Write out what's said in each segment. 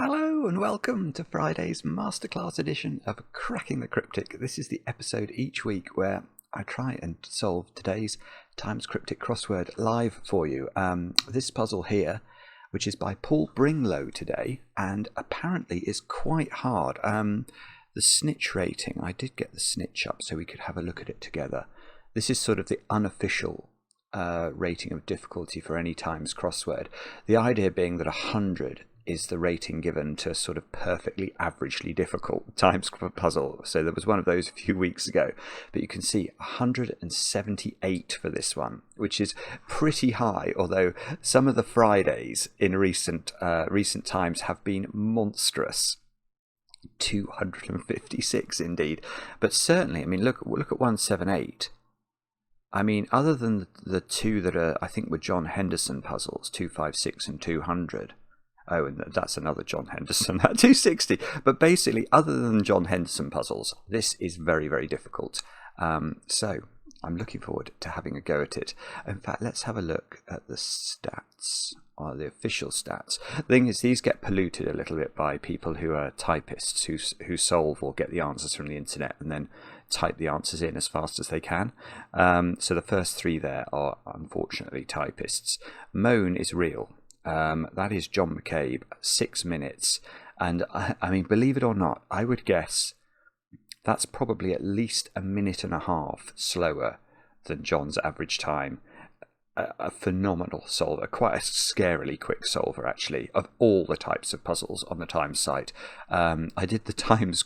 Hello and welcome to Friday's Masterclass edition of Cracking the Cryptic. This is the episode each week where I try and solve today's Times Cryptic crossword live for you. This puzzle here, which is by Paul Bringloe today, and apparently is quite hard. The snitch rating, I did get the snitch up so we could have a look at it together. This is sort of the unofficial rating of difficulty for any Times crossword. The idea being that 100 is the rating given to sort of perfectly averagely difficult Times puzzle. So there was one of those a few weeks ago, but you can see 178 for this one, which is pretty high, although some of the Fridays in recent times have been monstrous. 256 indeed, but certainly, I mean, look at 178. I mean, other than the two that are, I think, were John Henderson puzzles, 256 and 200. Oh, and that's another John Henderson, 260. But basically, other than John Henderson puzzles, this is very, very difficult. So I'm looking forward to having a go at it. In fact, let's have a look at the stats, or the official stats. The thing is, these get polluted a little bit by people who are typists, who solve or get the answers from the internet and then type the answers in as fast as they can. So the first three there are unfortunately typists. Moan is real. That is John McCabe, 6 minutes. And I mean, believe it or not, I would guess that's probably at least a minute and a half slower than John's average time. A phenomenal solver, quite a scarily quick solver, actually, of all the types of puzzles on the Times site. I did the Times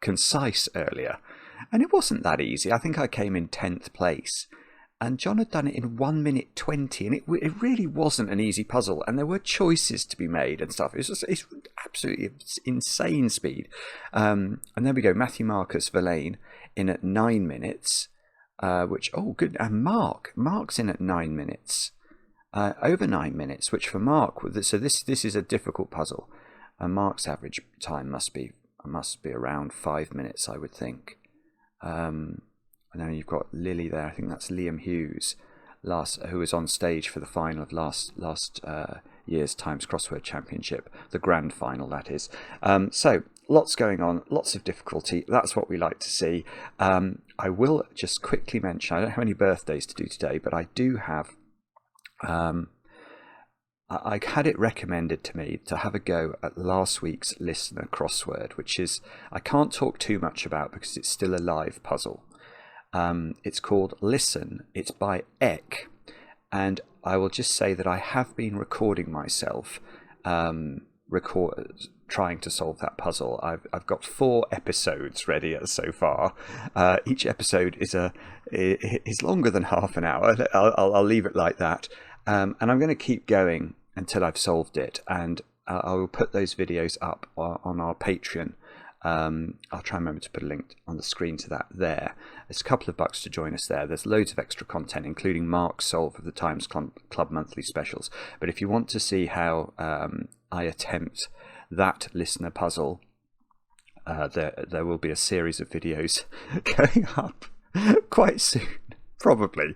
concise earlier, and it wasn't that easy. I think I came in 10th place. And John had done it in 1 minute 20, and it really wasn't an easy puzzle. And there were choices to be made and stuff. It's absolutely insane speed. And there we go, Matthew Marcus Verlaine in at 9 minutes, which, oh, good. And Mark's in at 9 minutes, over 9 minutes, which for Mark, so this is a difficult puzzle. And Mark's average time must be around 5 minutes, I would think. And then you've got Lily there. I think that's Liam Hughes, who was on stage for the final of last year's Times Crossword Championship, the grand final, that is. So lots going on, lots of difficulty. That's what we like to see. I will just quickly mention, I don't have any birthdays to do today, but I do have. I had it recommended to me to have a go at last week's listener crossword, which is, I can't talk too much about because it's still a live puzzle. It's called Listen. It's by Eck, and I will just say that I have been recording myself trying to solve that puzzle. I've got 4 episodes ready so far. Each episode is longer than half an hour. I'll leave it like that, and I'm going to keep going until I've solved it, and I will put those videos up on our Patreon. I'll try and remember to put a link on the screen to that there. There's a couple of bucks to join us there. There's loads of extra content, including Mark's solve of the Times Club monthly specials. But if you want to see how I attempt that listener puzzle, there will be a series of videos going up quite soon, probably.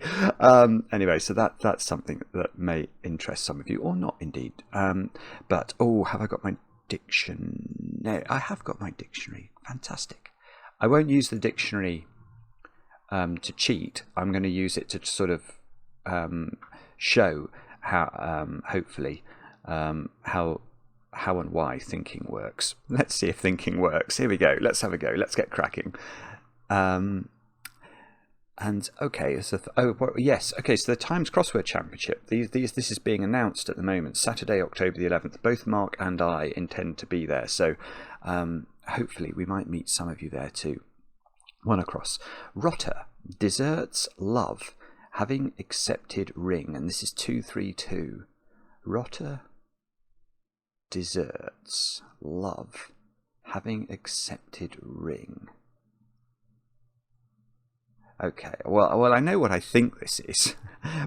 Anyway, so that's something that may interest some of you, or not indeed. But, oh, have I got my dictionary? I have got my dictionary. Fantastic. I won't use the dictionary to cheat. I'm going to use it to sort of show how, hopefully, how and why thinking works. Let's see if thinking works. Here we go. Let's have a go. Let's get cracking. And okay, so yes, okay. So the Times Crossword Championship. This is being announced at the moment. Saturday, October the 11th. Both Mark and I intend to be there. So hopefully we might meet some of you there too. One across. Rotter deserts love, having accepted ring, and this is 232. Rotter deserts love, having accepted ring. Okay, well, I know what I think this is,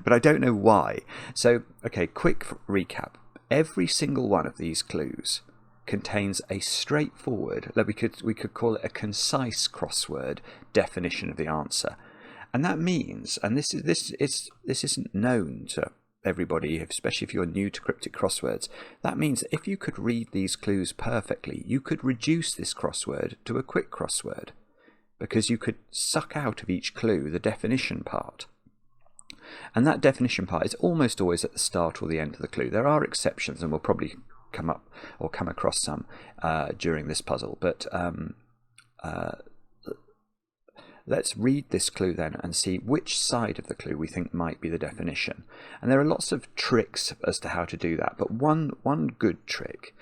but I don't know why. So, okay, quick recap. Every single one of these clues contains a straightforward, we could call it a concise crossword definition of the answer, and that means, and this isn't known to everybody, especially if you're new to cryptic crosswords, that means that if you could read these clues perfectly, you could reduce this crossword to a quick crossword, because you could suck out of each clue the definition part. And that definition part is almost always at the start or the end of the clue. There are exceptions, and we'll probably come across some during this puzzle, but let's read this clue then and see which side of the clue we think might be the definition. And there are lots of tricks as to how to do that, but one good trick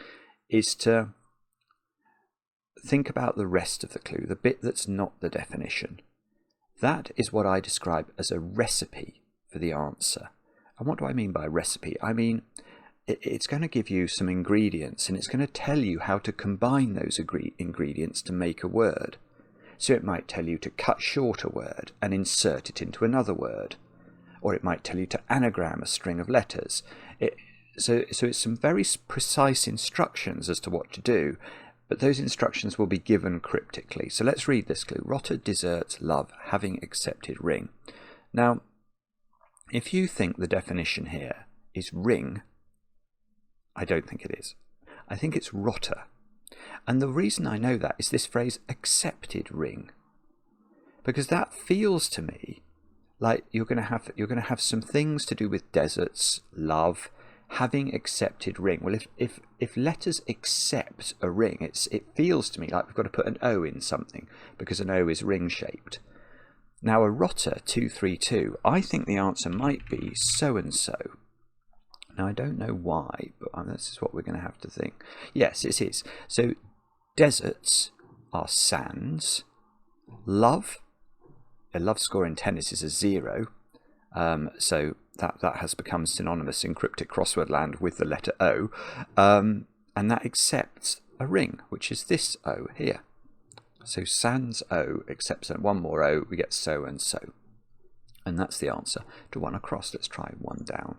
is to think about the rest of the clue, the bit that's not the definition. That is what I describe as a recipe for the answer. And what do I mean by recipe? I mean, it's going to give you some ingredients, and it's going to tell you how to combine those ingredients to make a word. So it might tell you to cut short a word and insert it into another word, or it might tell you to anagram a string of letters. So it's some very precise instructions as to what to do, but those instructions will be given cryptically. So let's read this clue. Rotter deserts love, having accepted ring. Now, if you think the definition here is ring, I don't think it is. I think it's rotter. And the reason I know that is this phrase, accepted ring. Because that feels to me like you're going to have some things to do with deserts, love, having accepted ring. Well, if letters accept a ring, it feels to me like we've got to put an O in something, because an O is ring shaped. Now a rotter 232, I think the answer might be so and so. Now I don't know why, but this is what we're going to have to think. Yes, it is. So deserts are sands. Love, a love score in tennis is a 0. So that has become synonymous in cryptic crossword land with the letter O. And that accepts a ring, which is this O here. So sans O accepts one more O, we get so and so. And that's the answer to one across. Let's try one down.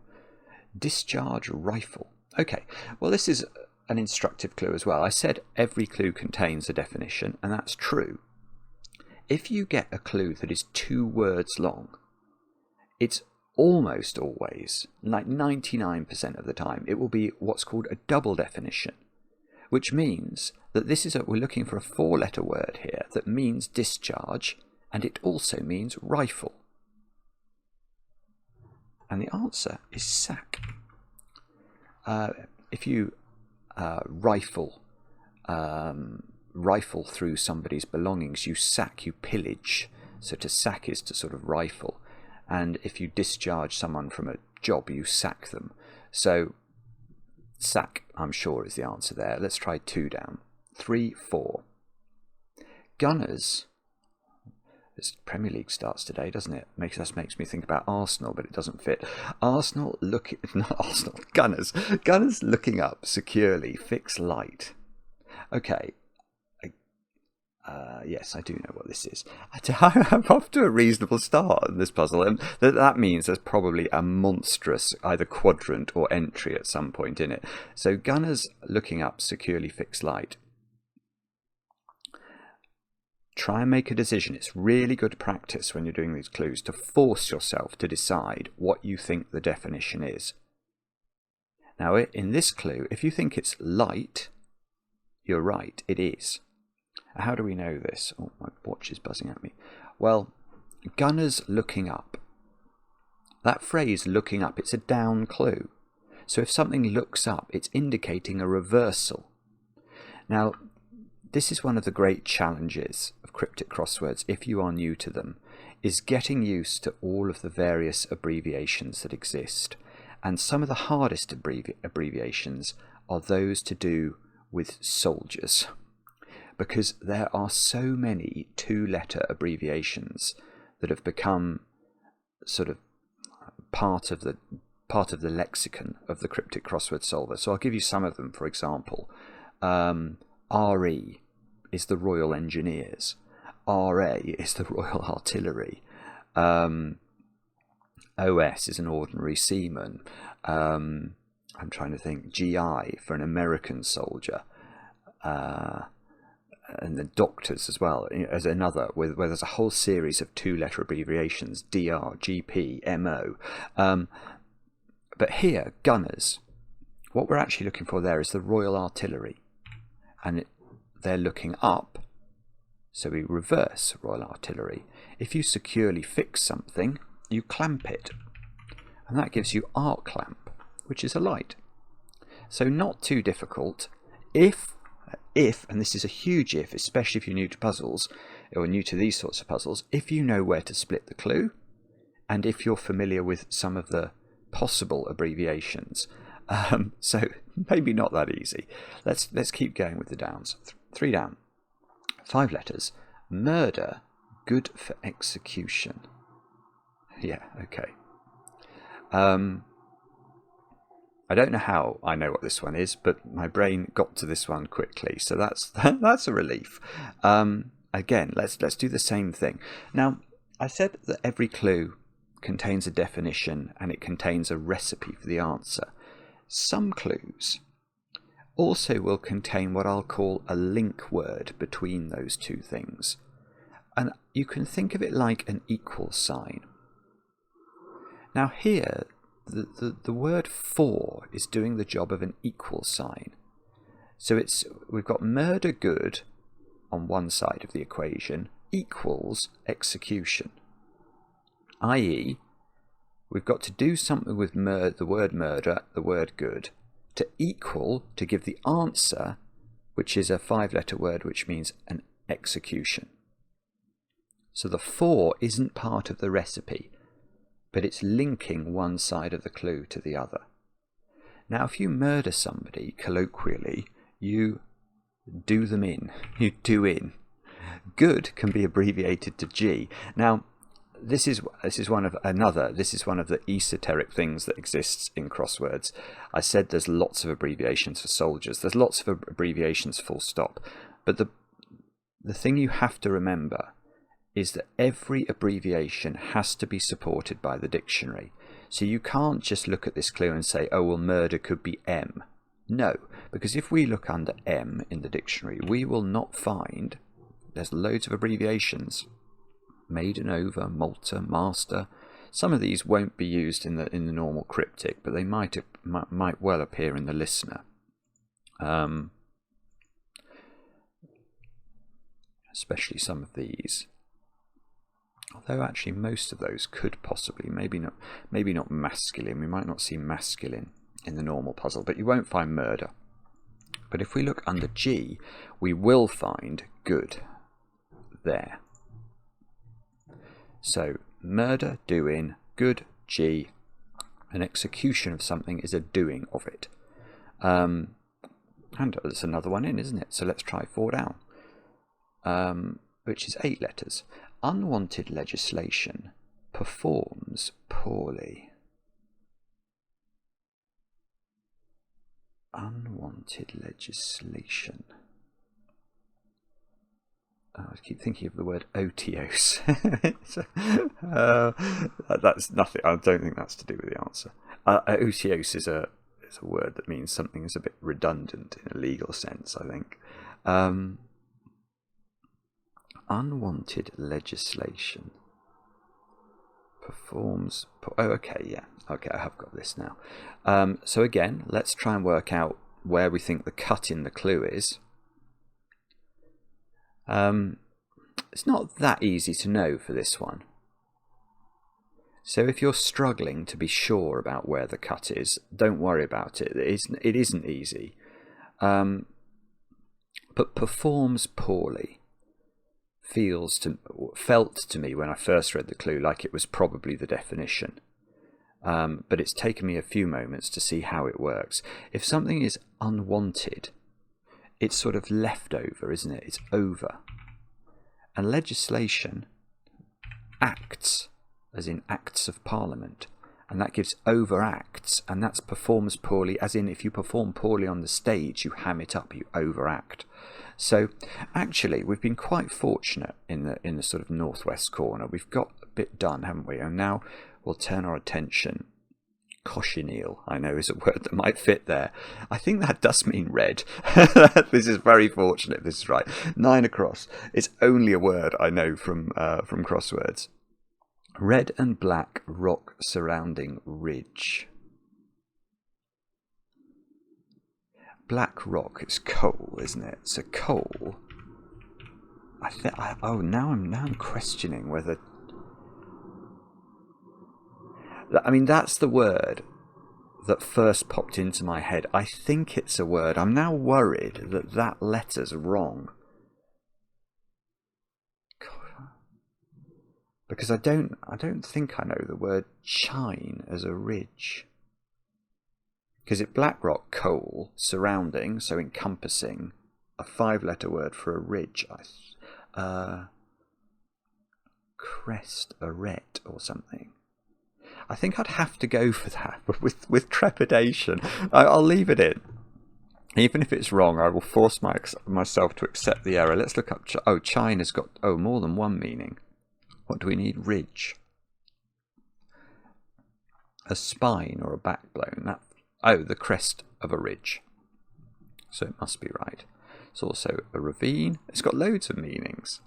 Discharge rifle. Okay, well this is an instructive clue as well. I said every clue contains a definition, and that's true. If you get a clue that is 2 words long, it's almost always, like 99% of the time, it will be what's called a double definition, which means that we're looking for a 4-letter word here that means discharge, and it also means rifle. And the answer is sack. If you rifle through somebody's belongings, you sack, you pillage. So to sack is to sort of rifle. And if you discharge someone from a job, you sack them. So sack, I'm sure, is the answer there. Let's try 2 down. 3, 4. Gunners. This Premier League starts today, doesn't it? Makes me think about Arsenal, but it doesn't fit. Gunners looking up securely, fix light. Okay. Yes, I do know what this is. I'm off to a reasonable start in this puzzle, and that means there's probably a monstrous either quadrant or entry at some point in it. So gunners looking up securely, fix light. Try and make a decision. It's really good practice when you're doing these clues to force yourself to decide what you think the definition is. Now, in this clue, if you think it's light, you're right, it is. How do we know this? Oh, my watch is buzzing at me. Well, gunners looking up. That phrase, looking up, it's a down clue. So if something looks up, it's indicating a reversal. Now, this is one of the great challenges of cryptic crosswords, if you are new to them, is getting used to all of the various abbreviations that exist. And some of the hardest abbreviations are those to do with soldiers, because there are so many 2-letter abbreviations that have become sort of part of the lexicon of the cryptic crossword solver. So I'll give you some of them. For example, RE is the Royal Engineers, RA is the Royal Artillery, OS is an ordinary seaman, I'm trying to think, GI for an American soldier, and the doctors as well, as another, where there's a whole series of 2-letter abbreviations, DR, GP, MO. But here, gunners, what we're actually looking for there is the Royal Artillery. And they're looking up, so we reverse Royal Artillery. If you securely fix something, you clamp it. And that gives you arc clamp, which is a light. So not too difficult. If, and this is a huge if, especially if you're new to puzzles, or new to these sorts of puzzles, if you know where to split the clue, and if you're familiar with some of the possible abbreviations. So maybe not that easy. Let's keep going with the downs. 3 down. 5 letters. Murder, good for execution. Yeah, okay. I don't know how I know what this one is, but my brain got to this one quickly, so that's a relief. Again, let's do the same thing. Now, I said that every clue contains a definition and it contains a recipe for the answer. Some clues also will contain what I'll call a link word between those two things. And you can think of it like an equal sign. Now here, the word for is doing the job of an equal sign. So we've got murder good on one side of the equation equals execution. I.e., we've got to do something with the word murder, the word good, to equal, to give the answer, which is a 5-letter word, which means an execution. So the for isn't part of the recipe, but it's linking one side of the clue to the other. Now, if you murder somebody, colloquially, you do them in. You do in. Good can be abbreviated to G. Now, this is one of the esoteric things that exists in crosswords. I said there's lots of abbreviations for soldiers. There's lots of abbreviations full stop. But the thing you have to remember is that every abbreviation has to be supported by the dictionary. So you can't just look at this clue and say, oh, well, murder could be M. No, because if we look under M in the dictionary, we will not find, there's loads of abbreviations. Maiden, over, Malta, master. Some of these won't be used in the normal cryptic, but they might well appear in the listener. Especially some of these. Although actually most of those could possibly, maybe not masculine. We might not see masculine in the normal puzzle, but you won't find murder. But if we look under G, we will find good there. So murder, doing, good, G. An execution of something is a doing of it. And there's another one in, isn't it? So let's try 4 down, which is 8 letters. Unwanted legislation performs poorly. Unwanted legislation. I keep thinking of the word otiose. That's nothing. I don't think that's to do with the answer. Otiose is a word that means something is a bit redundant in a legal sense, I think. Unwanted legislation performs... Oh, okay, yeah. Okay, I have got this now. So again, let's try and work out where we think the cut in the clue is. It's not that easy to know for this one. So if you're struggling to be sure about where the cut is, don't worry about it. It isn't easy. But performs poorly felt to me when I first read the clue like it was probably the definition. But it's taken me a few moments to see how it works. If something is unwanted, it's sort of leftover, isn't it? It's over. And legislation, acts, as in acts of parliament, and that gives overacts, and that's performs poorly, as in if you perform poorly on the stage, you ham it up, you overact. So actually, we've been quite fortunate in the sort of northwest corner. We've got a bit done, haven't we? And now we'll turn our attention. Cochineal, I know, is a word that might fit there. I think that does mean red. This is very fortunate. This is right. 9 across. It's only a word I know from crosswords. Red and black rock surrounding ridge. black rock, it's coal, isn't it? So coal. I think. Oh, now I'm questioning whether. I mean, that's the word that first popped into my head. I think it's a word. I'm now worried that that letter's wrong. Because I don't think I know the word chine as a ridge. Because it's black rock, coal, surrounding, so encompassing, a 5-letter word for a ridge. Crest, arete, or something. I think I'd have to go for that, but with trepidation. I'll leave it in. Even if it's wrong, I will force myself to accept the error. Let's look up. Chine has got more than one meaning. What do we need? Ridge. A spine or a backbone. The crest of a ridge. So it must be right. It's also a ravine. It's got loads of meanings.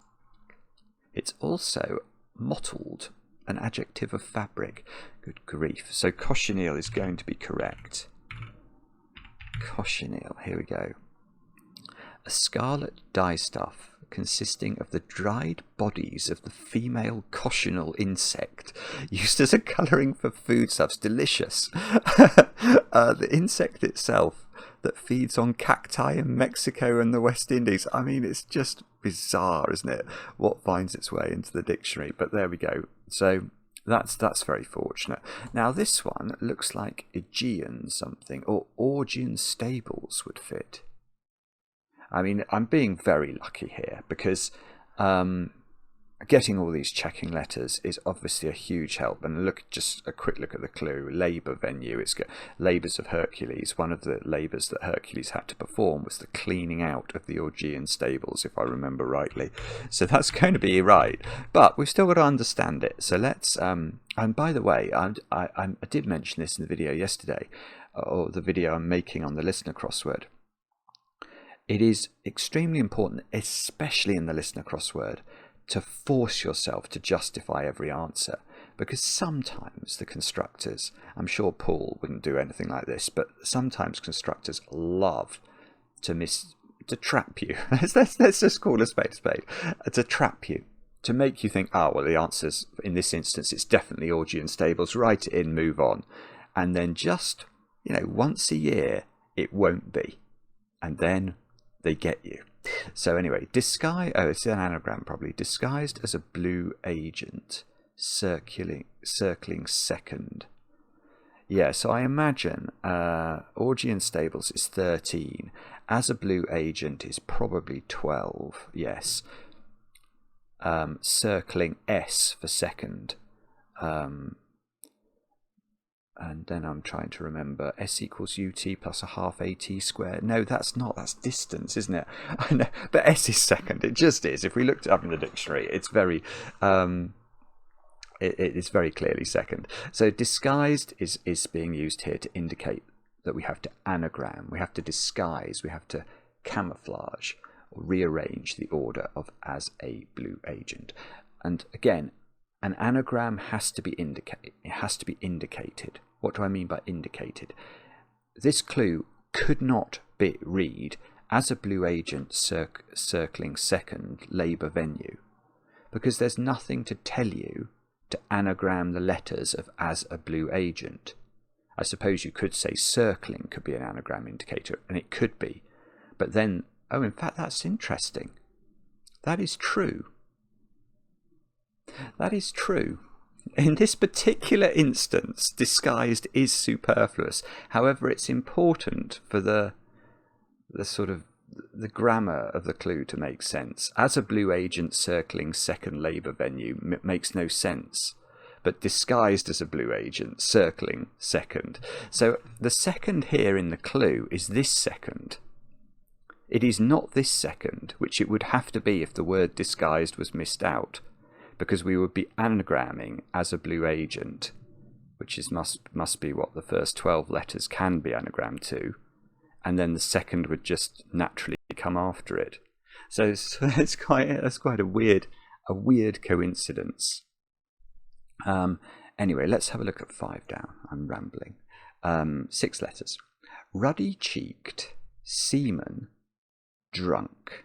It's also mottled, an adjective of fabric. Good grief. So cochineal is going to be correct. Cochineal, here we go. A scarlet dyestuff consisting of the dried bodies of the female cochineal insect, used as a colouring for foodstuffs. Delicious. The insect itself that feeds on cacti in Mexico and the West Indies. I mean, it's just bizarre, isn't it, what finds its way into the dictionary? But there we go. So that's very fortunate. Now this one looks like Aegean something, or Augean stables would fit. I mean, I'm being very lucky here because getting all these checking letters is obviously a huge help. And just a quick look at the clue. Labour venue. It's got labours of Hercules. One of the labours that Hercules had to perform was the cleaning out of the Augean stables, if I remember rightly. So that's going to be right. But we've still got to understand it. So let's... and by the way, I did mention this in the video yesterday, or the video I'm making on the listener crossword. It is extremely important, especially in the listener crossword, to force yourself to justify every answer, because sometimes the constructors, I'm sure Paul wouldn't do anything like this, but sometimes constructors love to trap you. let's just call a spade, to trap you, to make you think, well, the answer's, in this instance, it's definitely Augean stables, write it in, move on. And then just, once a year, it won't be. And then they get you. So anyway, it's an anagram probably. Disguised as a blue agent, circling second. Yeah, so I imagine Augean stables is 13. As a blue agent is probably 12. Yes. Circling S for second. And then I'm trying to remember, S equals UT plus a half AT squared. No, that's not. That's distance, isn't it? I know, but S is second. It just is. If we looked it up in the dictionary, it's very, it is very clearly second. So disguised is being used here to indicate that we have to anagram, we have to disguise, we have to camouflage or rearrange the order of as a blue agent. And again, an anagram has to be indicated. What do I mean by indicated? This clue could not read as a blue agent circling second labour venue, because there's nothing to tell you to anagram the letters of as a blue agent. I suppose you could say circling could be an anagram indicator, and it could be. But then, in fact, that's interesting. That is true. That is true. In this particular instance, disguised is superfluous. However, it's important for the sort of the grammar of the clue to make sense. As a blue agent circling second labour venue makes no sense, but disguised as a blue agent circling second. So the second here in the clue is this second. It is not this second, which it would have to be if the word disguised was missed out, because we would be anagramming as a blue agent, which must be what the first 12 letters can be anagrammed to, and then the second would just naturally come after it. So that's quite a weird coincidence. Anyway, let's have a look at 5 down. I'm rambling. 6 letters. Ruddy-cheeked, seaman, drunk.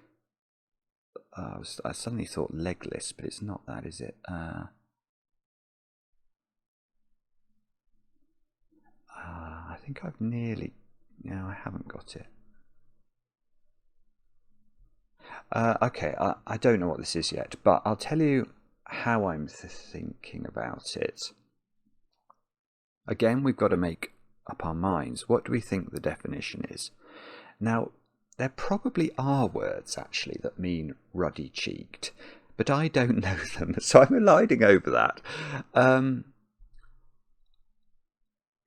I suddenly thought legless, but it's not that, is it? I think I've nearly... No, I haven't got it. Okay, I don't know what this is yet, but I'll tell you how I'm thinking about it. Again, we've got to make up our minds. What do we think the definition is? Now, there probably are words, actually, that mean ruddy-cheeked, but I don't know them, so I'm eliding over that.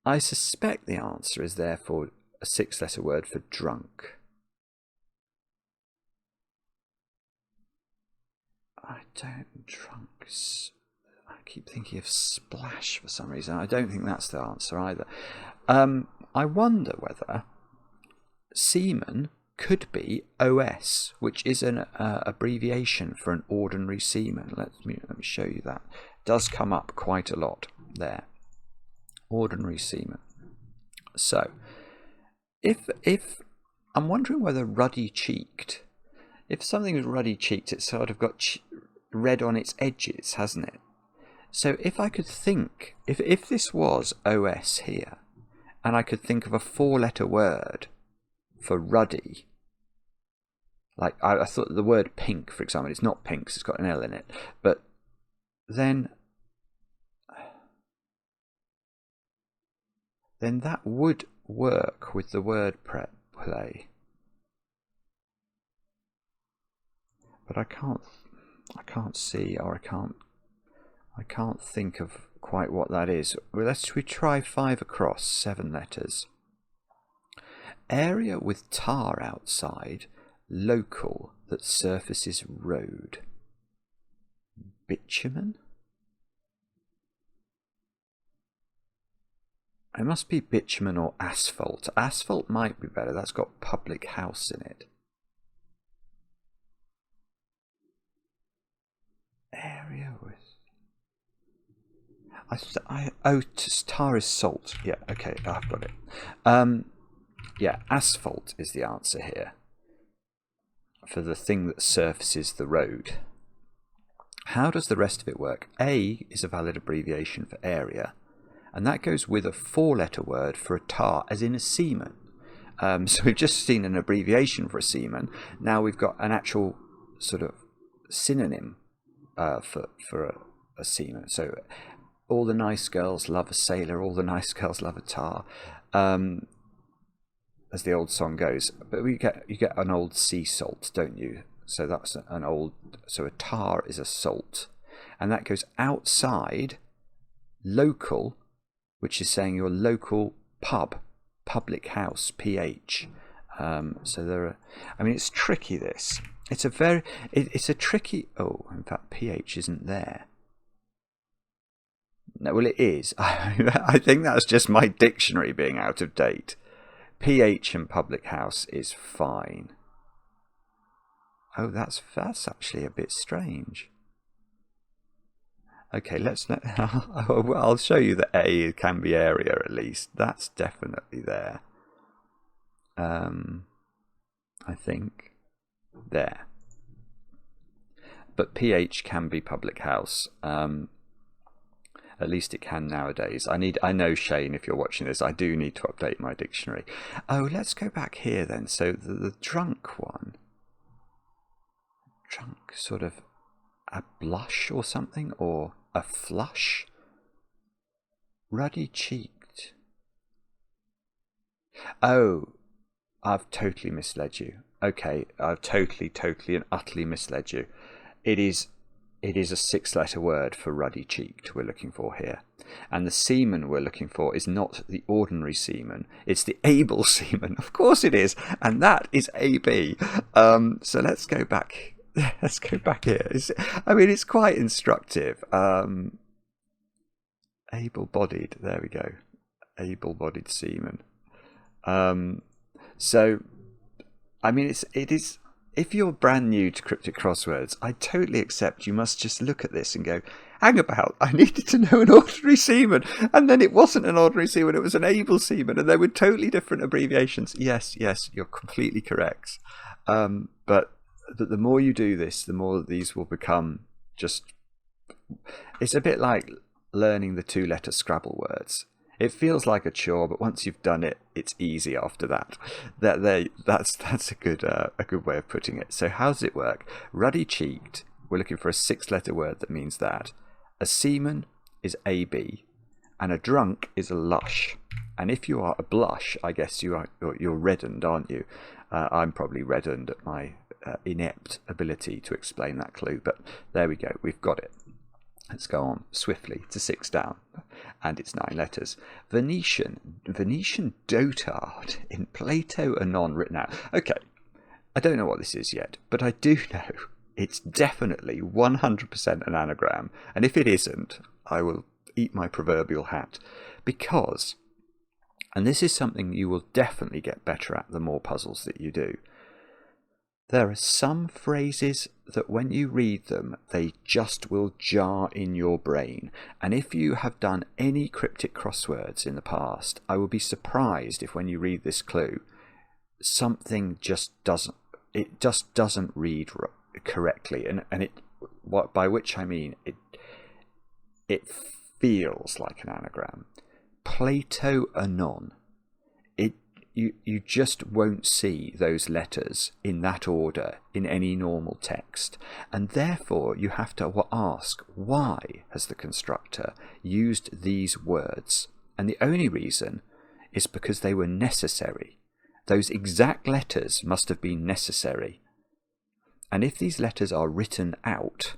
I suspect the answer is therefore a 6-letter word for drunk. I keep thinking of splash for some reason. I don't think that's the answer either. I wonder whether seaman could be OS, which is an abbreviation for an ordinary seaman. Let me show you that. It does come up quite a lot there. Ordinary seaman. So, if I'm wondering whether ruddy-cheeked, if something is ruddy-cheeked, it's sort of got red on its edges, hasn't it? So if I could think, if this was OS here, and I could think of a 4-letter word for ruddy, like I thought the word pink, for example, it's not pink, it's got an L in it, but then that would work with the word play. But I can't see, or I can't think of quite what that is. Well, we try 5 across, 7 letters. Area with tar outside, local that surfaces road. Bitumen? It must be bitumen or asphalt. Asphalt might be better. That's got public house in it. Area with... tar is salt. Yeah, okay, I've got it. Yeah, asphalt is the answer here for the thing that surfaces the road. How does the rest of it work? A is a valid abbreviation for area, and that goes with a 4-letter word for a tar, as in a seaman. So we've just seen an abbreviation for a seaman. Now we've got an actual sort of synonym for a seaman. So all the nice girls love a sailor, all the nice girls love a tar, as the old song goes. But you get an old sea salt, don't you? So that's so a tar is a salt, and that goes outside local, which is saying your local pub, public house, PH. So there are, I mean, it's tricky, this. It's a tricky, in fact, PH isn't there. No, well, it is. I think that's just my dictionary being out of date. PH and public house is fine. Oh, that's actually a bit strange. Okay, I'll show you that A can be area at least. That's definitely there. I think there. But PH can be public house. At least it can nowadays. I know, Shane, if you're watching this, I do need to update my dictionary. Oh, let's go back here then. So the drunk one. Drunk, sort of a blush or something, or a flush. Ruddy-cheeked. Oh, I've totally misled you. Okay, I've totally and utterly misled you. It is a 6-letter word for ruddy-cheeked we're looking for here. And the seaman we're looking for is not the ordinary seaman, it's the able seaman. Of course it is, and that is AB. So let's go back. Let's go back here. It's quite instructive. Able-bodied, there we go. Able-bodied seaman. So, I mean, it if you're brand new to cryptic crosswords, I totally accept you must just look at this and go, hang about, I needed to know an ordinary seaman, and then it wasn't an ordinary seaman, it was an able seaman, and they were totally different abbreviations. Yes, you're completely correct. But the more you do this, the more these will become just... It's a bit like learning the 2-letter Scrabble words. It feels like a chore, but once you've done it, it's easy after that. That's a good way of putting it. So how does it work? Ruddy-cheeked, we're looking for a 6-letter word that means that. A seaman is AB, and a drunk is a lush. And if you are a blush, I guess you're reddened, aren't you? I'm probably reddened at my inept ability to explain that clue, but there we go, we've got it. Let's go on swiftly to 6 down, and it's 9 letters. Venetian dotard in Plato Anon written out. Okay, I don't know what this is yet, but I do know it's definitely 100% an anagram, and if it isn't, I will eat my proverbial hat, because, and this is something you will definitely get better at the more puzzles that you do, there are some phrases that when you read them, they just will jar in your brain. And if you have done any cryptic crosswords in the past, I will be surprised if when you read this clue, something just doesn't read correctly. And it, what by which I mean it feels like an anagram. Plato Anon. You just won't see those letters in that order in any normal text, and therefore you have to ask, why has the constructor used these words? And the only reason is because they were necessary. Those exact letters must have been necessary. And if these letters are written out,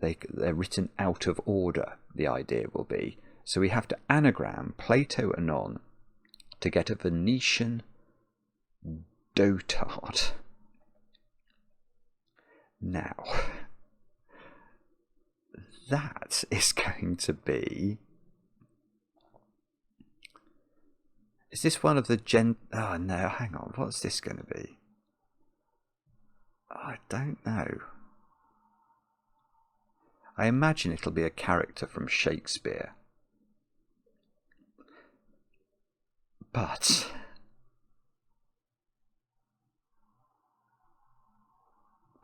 they're written out of order, the idea will be. So we have to anagram Plato Anon to get a Venetian dotard. Now, that is going to be... Is this one of the Oh no, hang on, what's this going to be? I don't know. I imagine it'll be a character from Shakespeare. But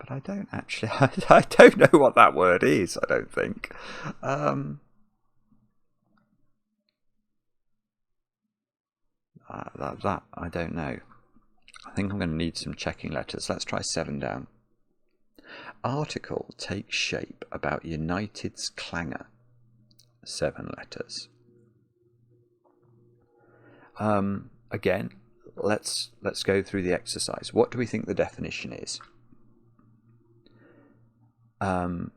I don't actually... I don't know what that word is, I don't think. That I don't know. I think I'm going to need some checking letters. Let's try 7 down. Article takes shape about United's clangor. 7 letters. Again, let's go through the exercise. What do we think the definition is? I'm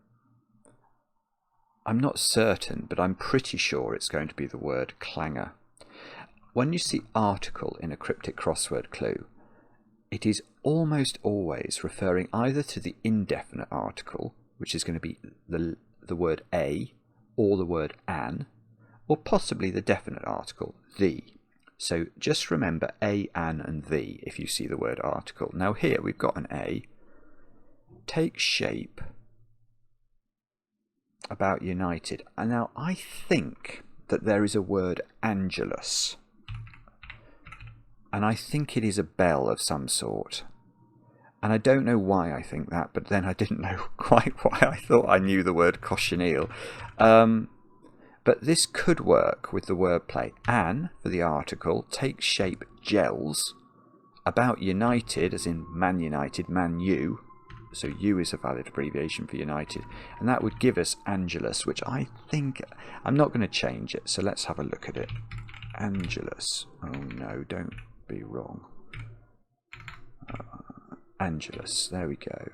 not certain, but I'm pretty sure it's going to be the word clangor. When you see article in a cryptic crossword clue, it is almost always referring either to the indefinite article, which is going to be the word a, or the word an, or possibly the definite article, the. So just remember a, an, and the if you see the word article. Now here we've got an a. Take shape about United. And now I think that there is a word Angelus. And I think it is a bell of some sort. And I don't know why I think that, but then I didn't know quite why I thought I knew the word cochineal. But this could work with the wordplay. An, for the article, takes shape gels about United, as in Man United, Man U. So U is a valid abbreviation for United. And that would give us Angelus, which I think... I'm not going to change it, so let's have a look at it. Angelus. Oh no, don't be wrong. Angelus, there we go.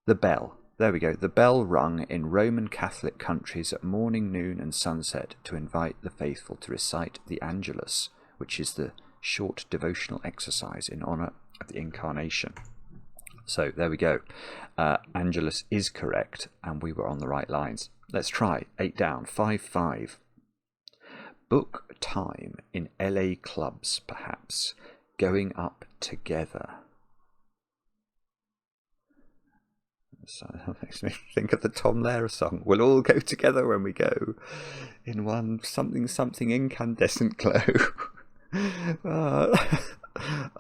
The bell. There we go. The bell rung in Roman Catholic countries at morning, noon and sunset to invite the faithful to recite the Angelus, which is the short devotional exercise in honour of the Incarnation. So there we go. Angelus is correct, and we were on the right lines. Let's try 8 down. 5-5. Book time in LA clubs, perhaps. Going up together. So that makes me think of the Tom Lehrer song. We'll all go together when we go in one something incandescent glow.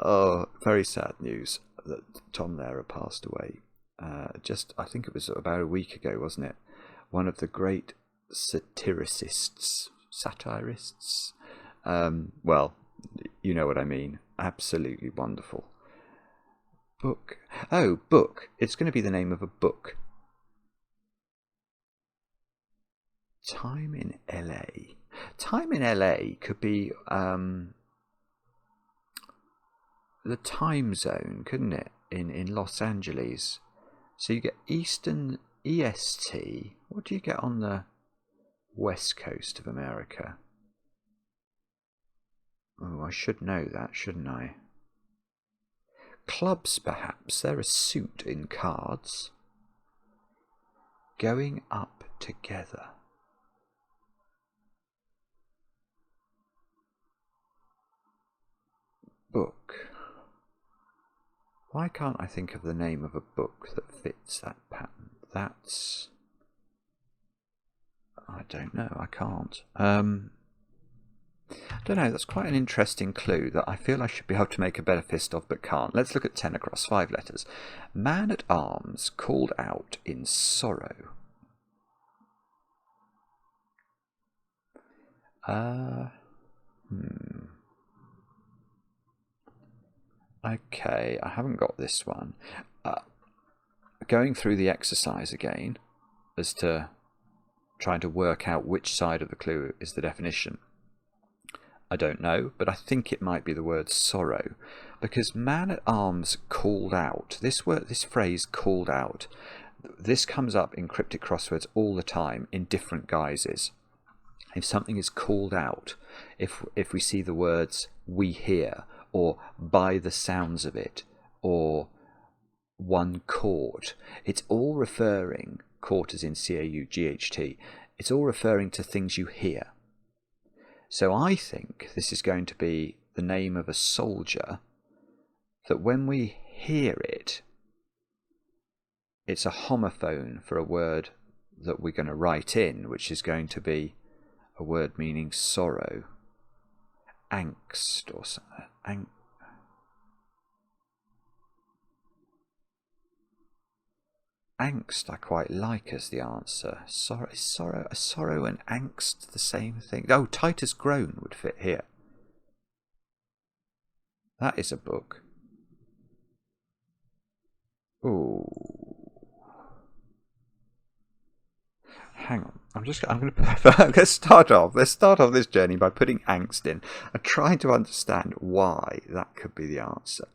Oh, very sad news that Tom Lehrer passed away. I think it was about a week ago, wasn't it? One of the great satirists. Well, you know what I mean. Absolutely wonderful. Book. Oh, book. It's going to be the name of a book. Time in LA. Time in LA could be the time zone, couldn't it? In Los Angeles. So you get Eastern EST. What do you get on the west coast of America? Oh, I should know that, shouldn't I? Clubs, perhaps. They're a suit in cards. Going up together. Book. Why can't I think of the name of a book that fits that pattern? That's... I don't know, I can't. I don't know, that's quite an interesting clue that I feel I should be able to make a better fist of but can't. Let's look at 10 across, 5 letters. Man at arms called out in sorrow. Okay, I haven't got this one. Going through the exercise again as to trying to work out which side of the clue is the definition. I don't know, but I think it might be the word sorrow, because man at arms called out. This phrase called out, this comes up in cryptic crosswords all the time in different guises. If something is called out, if we see the words we hear, or by the sounds of it, or one caught, it's all referring, caught as in C-A-U-G-H-T, it's all referring to things you hear. So I think this is going to be the name of a soldier that when we hear it, it's a homophone for a word that we're going to write in, which is going to be a word meaning sorrow. Angst or something. Angst I quite like as the answer. Sorrow and angst the same thing? Oh, Titus Groan would fit here. That is a book. Ooh. Hang on. I'm going to start off this journey by putting angst in and trying to understand why that could be the answer.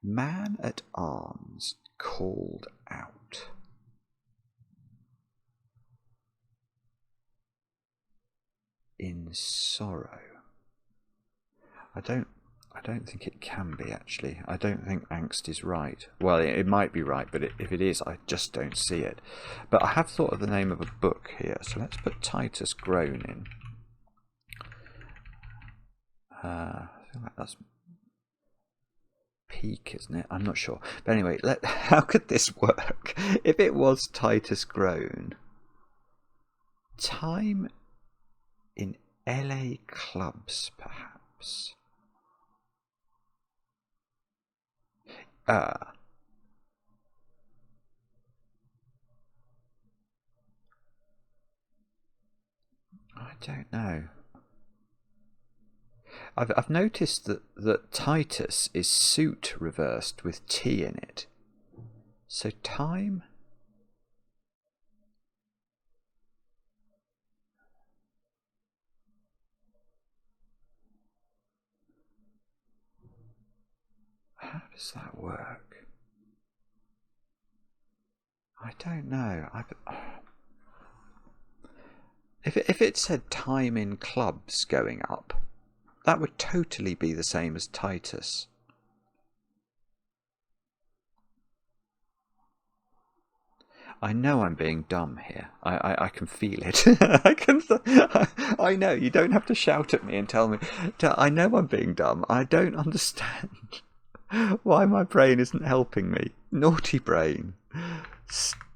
Man at arms called out. In sorrow. I don't think it can be, actually. I don't think angst is right. Well, it might be right, but if it is, I just don't see it. But I have thought of the name of a book here, so let's put Titus Groan in. I feel like that's peak, isn't it? I'm not sure. But anyway, how could this work? If it was Titus Groan, time in LA clubs, perhaps. I don't know. I've noticed that Titus is suit reversed with T in it. So time. How does that work? I don't know. If it said time in clubs going up, that would totally be the same as Titus. I know I'm being dumb here. I can feel it. I know. You don't have to shout at me and tell me. I know I'm being dumb. I don't understand. Why my brain isn't helping me. Naughty brain.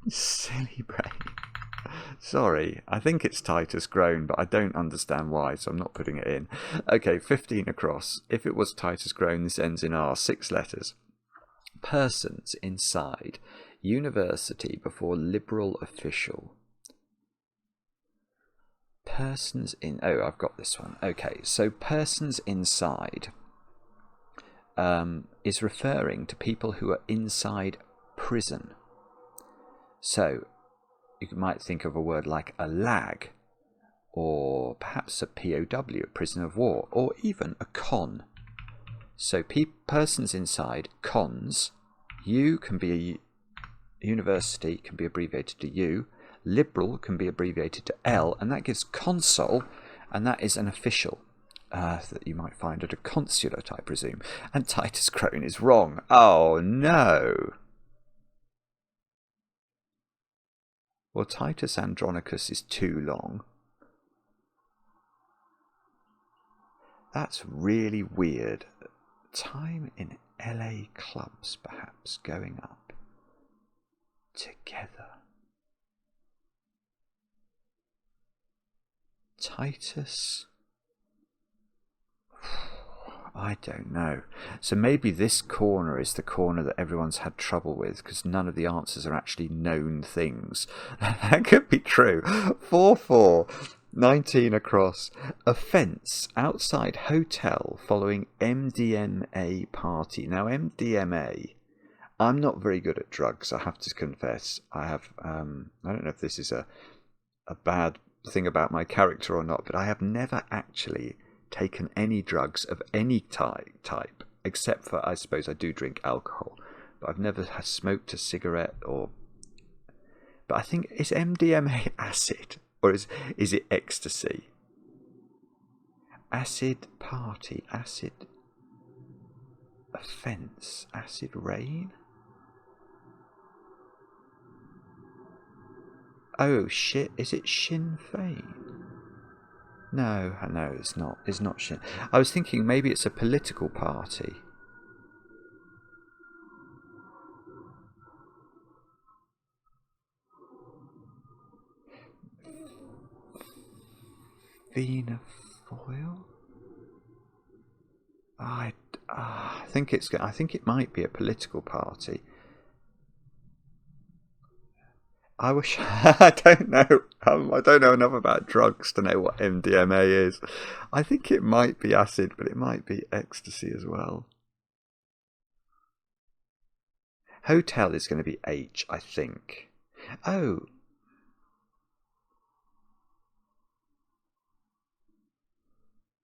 Silly brain. Sorry, I think it's Titus Grown, but I don't understand why, so I'm not putting it in. Okay, 15 across. If it was Titus Grown, this ends in R, 6 letters. Persons inside. University before liberal official. Persons in... Oh, I've got this one. Okay, so persons inside is referring to people who are inside prison. So you might think of a word like a lag, or perhaps a POW, a prisoner of war, or even a con. So persons inside, cons. U can be a university, can be abbreviated to U. Liberal can be abbreviated to L, and that gives consul, and that is an official that you might find at a consulate, I presume. And Titus Grown is wrong. Oh no! Well, Titus Andronicus is too long. That's really weird. Time in LA clubs, perhaps, going up together. Titus... I don't know. So maybe this corner is the corner that everyone's had trouble with, because none of the answers are actually known things. That could be true. 4-4. 19 across. Offence. Outside hotel following MDMA party. Now, MDMA... I'm not very good at drugs, I have to confess. I have... I don't know if this is a bad thing about my character or not, but I have never actually taken any drugs of any type, except for, I suppose, I do drink alcohol, but I've never smoked a cigarette or... But I think, is MDMA acid, or is it ecstasy? Acid party, acid offence, acid rain? Oh shit, is it Sinn Féin? No, it's not. It's not Sinn. I was thinking maybe it's a political party. Fianna Fáil? I think it might be a political party. I wish... I don't know. I don't know enough about drugs to know what MDMA is. I think it might be acid, but it might be ecstasy as well. Hotel is going to be H, I think. Oh.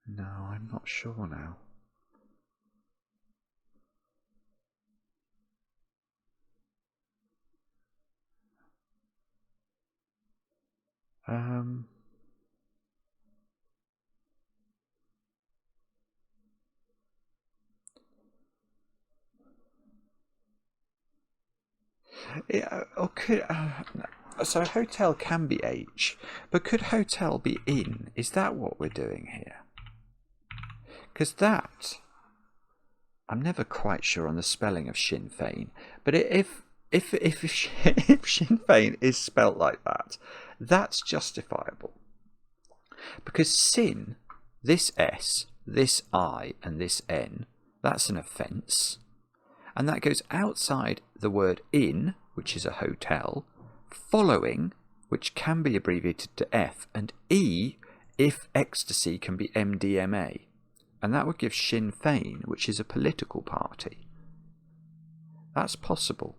No, I'm not sure now. Yeah, or could so hotel can be H, but could hotel be in? Is that what we're doing here? Because that, I'm never quite sure on the spelling of Sinn Féin, but if Sinn Féin is spelt like that, that's justifiable. Because sin, this S, this I, and this N, that's an offence. And that goes outside the word in, which is a hotel, following, which can be abbreviated to F, and E, if ecstasy can be MDMA. And that would give Sinn Féin, which is a political party. That's possible.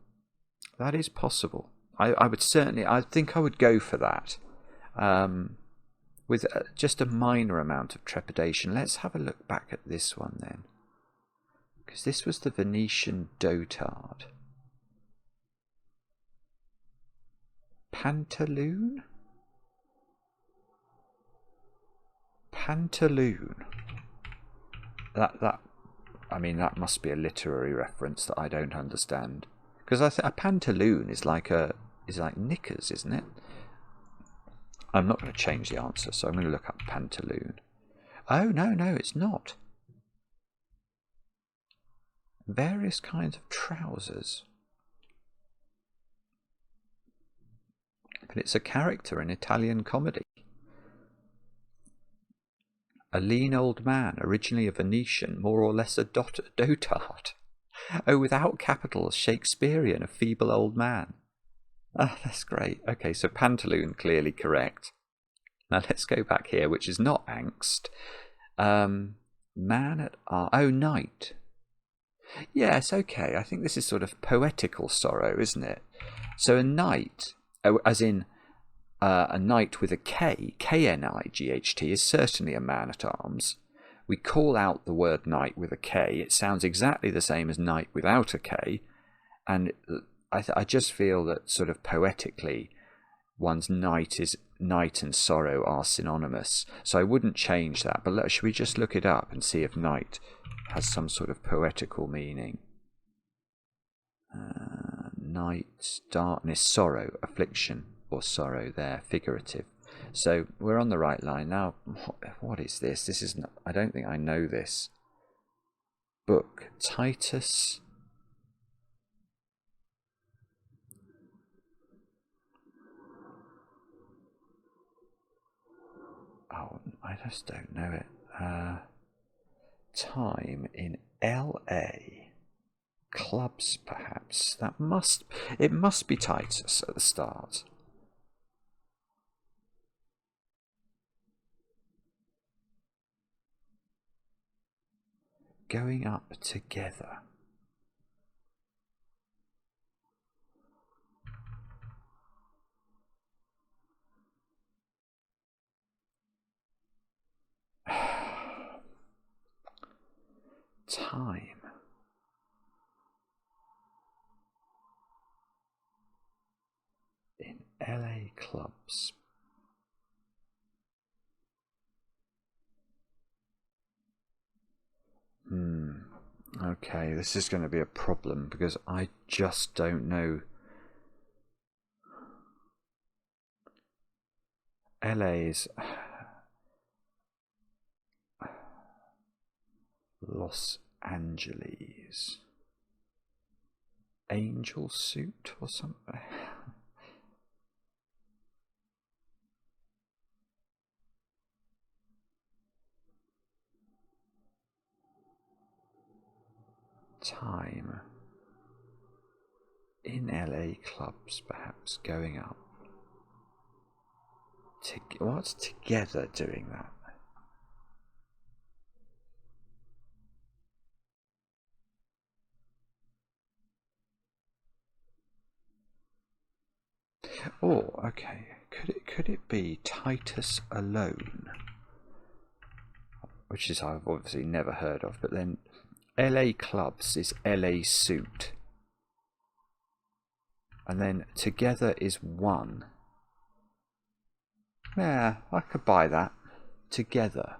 That is possible. I would certainly, I think I would go for that. With just a minor amount of trepidation. Let's have a look back at this one then. Because this was the Venetian dotard. Pantaloon? Pantaloon. I mean, that must be a literary reference that I don't understand. Because I think a pantaloon is like knickers, isn't it? I'm not going to change the answer, so I'm going to look up pantaloon. Oh, no, it's not. Various kinds of trousers. But it's a character in Italian comedy. A lean old man, originally a Venetian, more or less a dotard. Oh, without capitals, Shakespearean, a feeble old man. Ah, that's great. Okay, so pantaloon, clearly correct. Now let's go back here, which is not angst. Man at oh, night. Yes, okay. I think this is sort of poetical sorrow, isn't it? So a knight, oh, as in a knight with a K, K-N-I-G-H-T, is certainly a man-at-arms. We call out the word knight with a K. It sounds exactly the same as knight without a K. And I just feel that sort of poetically, one's knight and sorrow are synonymous. So I wouldn't change that. But should we just look it up and see if knight has some sort of poetical meaning? Night, darkness, sorrow, affliction, or sorrow there, figurative. So we're on the right line now. What is this? This is not, I don't think I know this book. Titus. Oh, I just don't know it. Time in LA. Clubs, perhaps. It must be Titus at the start. Going up together. Time. In LA clubs. Okay, this is going to be a problem because I just don't know. LA's Los Angeles. Angel suit or something? Time in LA clubs, perhaps going up. What's together doing that? Oh, okay. Could it be Titus alone? Which is I've obviously never heard of, but then LA clubs is LA suit. And then together is one. Yeah, I could buy that. Together.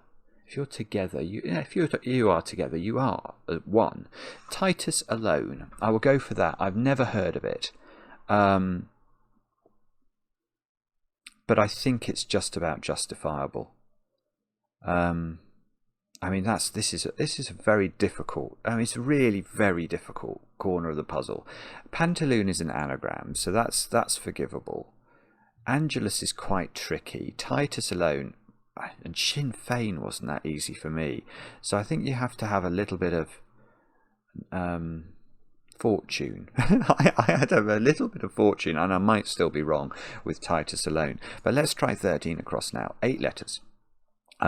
If you're together, if you are together, you are one. Titus alone. I will go for that. I've never heard of it. But I think it's just about justifiable. I mean, this is a very difficult. I mean, it's a really very difficult corner of the puzzle. Pantaloon is an anagram, so that's forgivable. Angelus is quite tricky. Titus alone, and Sinn Fein wasn't that easy for me. So I think you have to have a little bit of fortune. I had a little bit of fortune, and I might still be wrong with Titus alone. But let's try 13 across now. 8 letters.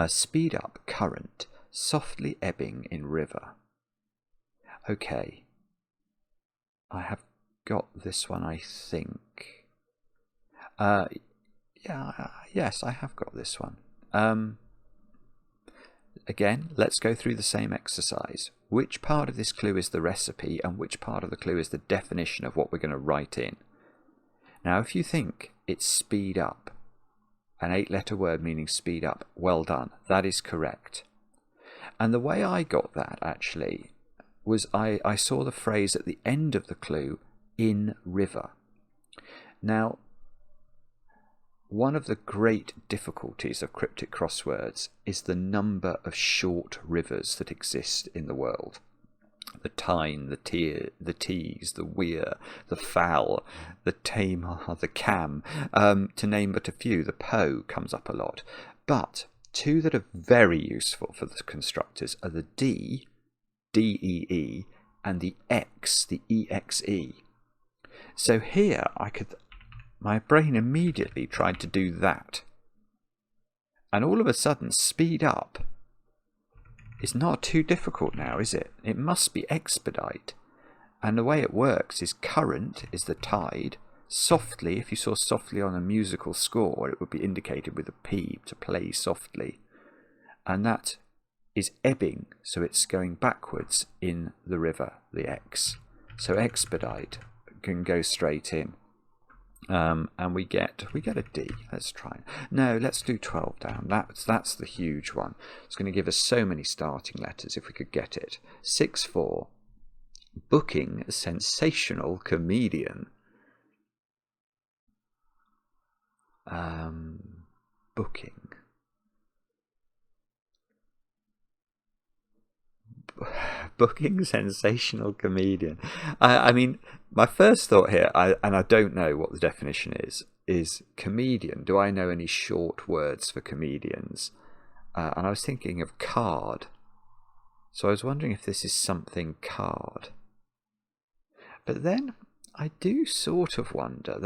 Speed up, current, softly ebbing in river. Okay. I have got this one, I think. Yes, I have got this one. Again, let's go through the same exercise. Which part of this clue is the recipe and which part of the clue is the definition of what we're going to write in? Now, if you think it's speed up, an 8-letter word meaning speed up, well done. That is correct. And the way I got that, actually, was I saw the phrase at the end of the clue, in river. Now, one of the great difficulties of cryptic crosswords is the number of short rivers that exist in the world. the tine, the tear, the tease, the weir, the foul, the tamar, the cam, to name but a few. The po comes up a lot. But two that are very useful for the constructors are the D, D-E-E, and the X, the E-X-E. So here my brain immediately tried to do that. And all of a sudden, speed up is not too difficult now, is it? It must be expedite. And the way it works is current is the tide. Softly, if you saw softly on a musical score, it would be indicated with a P, to play softly. And that is ebbing, so it's going backwards in the river, the X. So expedite can go straight in. And we get a D. Let's try. No, let's do 12 down. That's the huge one. It's going to give us so many starting letters if we could get it. 6-4. Booking a sensational comedian. Booking. Booking sensational comedian. I mean, my first thought here, and I don't know what the definition is comedian. Do I know any short words for comedians? And I was thinking of card. So I was wondering if this is something card. But then I do sort of wonder.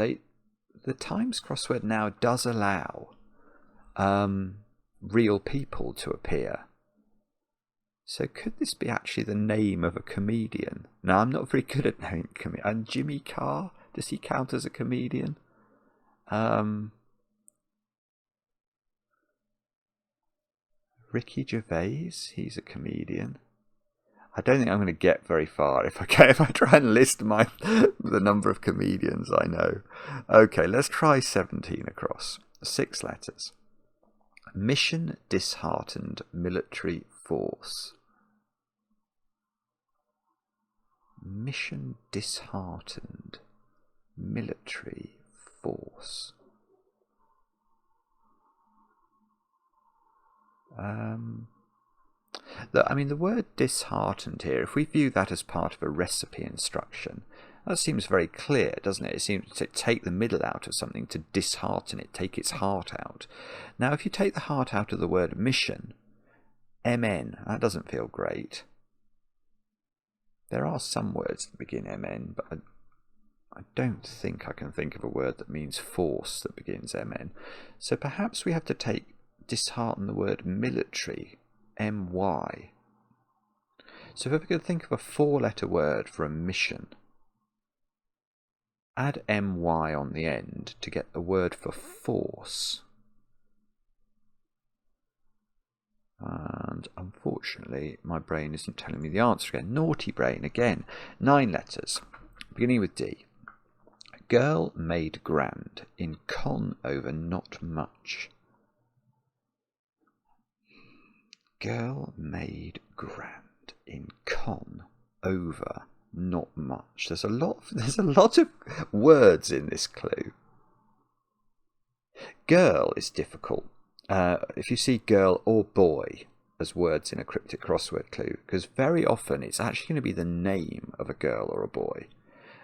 The Times Crossword Now does allow real people to appear. So could this be actually the name of a comedian? Now, I'm not very good at knowing comedians. And Jimmy Carr, does he count as a comedian? Ricky Gervais, he's a comedian. I don't think I'm going to get very far if I try and list the number of comedians I know. Okay, let's try 17 across. 6 letters. Mission disheartened military force. Mission disheartened military force. The word disheartened here, if we view that as part of a recipe instruction, that seems very clear, doesn't it? It seems to take the middle out of something, to dishearten it, take its heart out. Now, if you take the heart out of the word mission, MN, that doesn't feel great. There are some words that begin MN, but I don't think I can think of a word that means force that begins MN. So perhaps we have to dishearten the word military, MY. So if we could think of a 4-letter word for a mission, add MY on the end to get the word for force. And unfortunately, my brain isn't telling me the answer again. Naughty brain again. 9 letters, beginning with D. Girl made grand in con over not much. Girl made grand in con over not much. There's a lot of words in this clue. Girl is difficult. If you see girl or boy as words in a cryptic crossword clue, because very often it's actually going to be the name of a girl or a boy.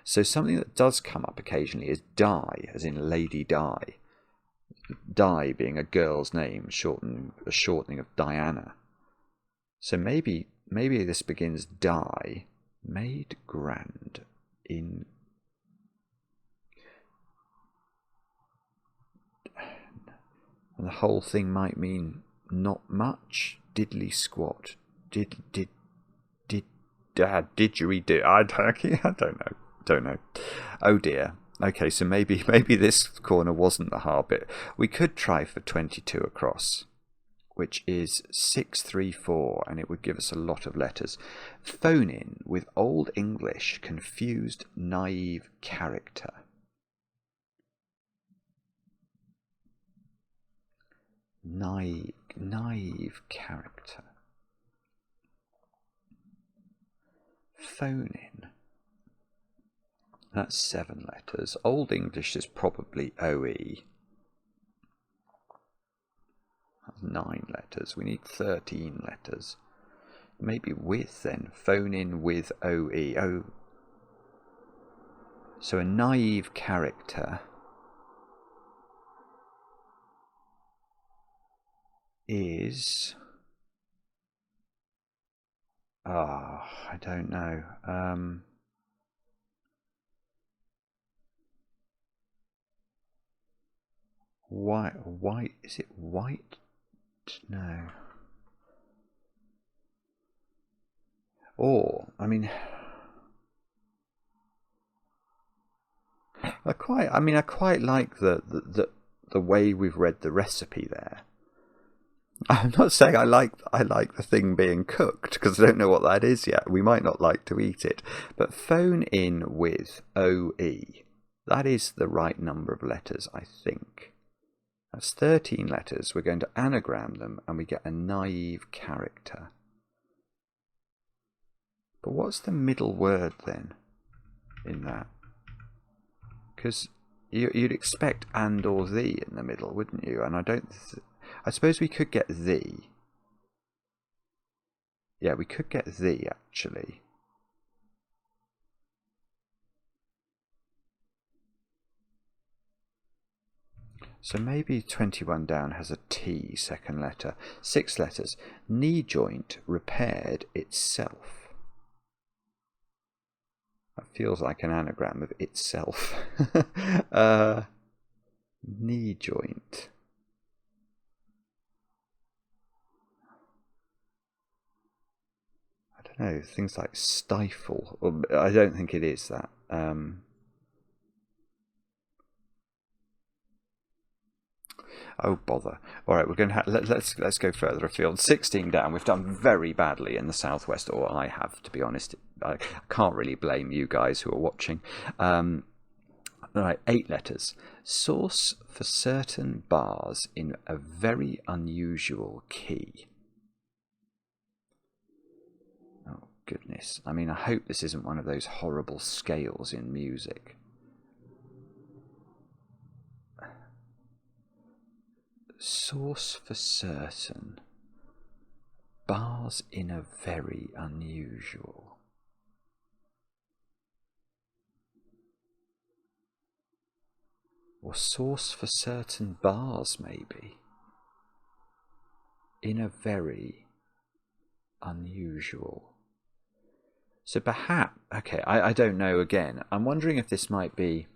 So something that does come up occasionally is Di, as in Lady Di. Di being a girl's name, a shortening of Diana. So maybe this begins Di, made grand in. And the whole thing might mean not much, diddly squat, didgeridoo. I don't know. Oh dear. Okay, so maybe this corner wasn't the hard bit. We could try for 22 across, which is 634, and it would give us a lot of letters. Phone in with Old English confused naive character. Naive character. Phone in. That's 7 letters. Old English is probably OE. That's 9 letters. We need 13 letters. maybe with then. Phone in with OE. Oh. So a naive character is... I don't know. White, is it white? No. Or, I mean, I quite like the way we've read the recipe there. I'm not saying I like the thing being cooked, because I don't know what that is yet. We might not like to eat it. But phone in with OE. That is the right number of letters, I think. That's 13 letters. We're going to anagram them, and we get a naive character. But what's the middle word then in that? Because you'd expect and or the in the middle, wouldn't you? And I suppose we could get the. Yeah, we could get the, actually. So maybe 21 down has a T second letter. 6 letters. Knee joint repaired itself. That feels like an anagram of itself. Knee joint. I don't know, things like stifle. I don't think it is that. Oh bother! All right, we're going to let's go further afield. 16 down. We've done very badly in the southwest, or I have, to be honest. I can't really blame you guys who are watching. All right, 8 letters. Source for certain bars in a very unusual key. Oh goodness! I mean, I hope this isn't one of those horrible scales in music. Source for certain. Bars in a very unusual. Or source for certain bars, maybe. In a very unusual. So perhaps, okay, I don't know again. I'm wondering if this might be...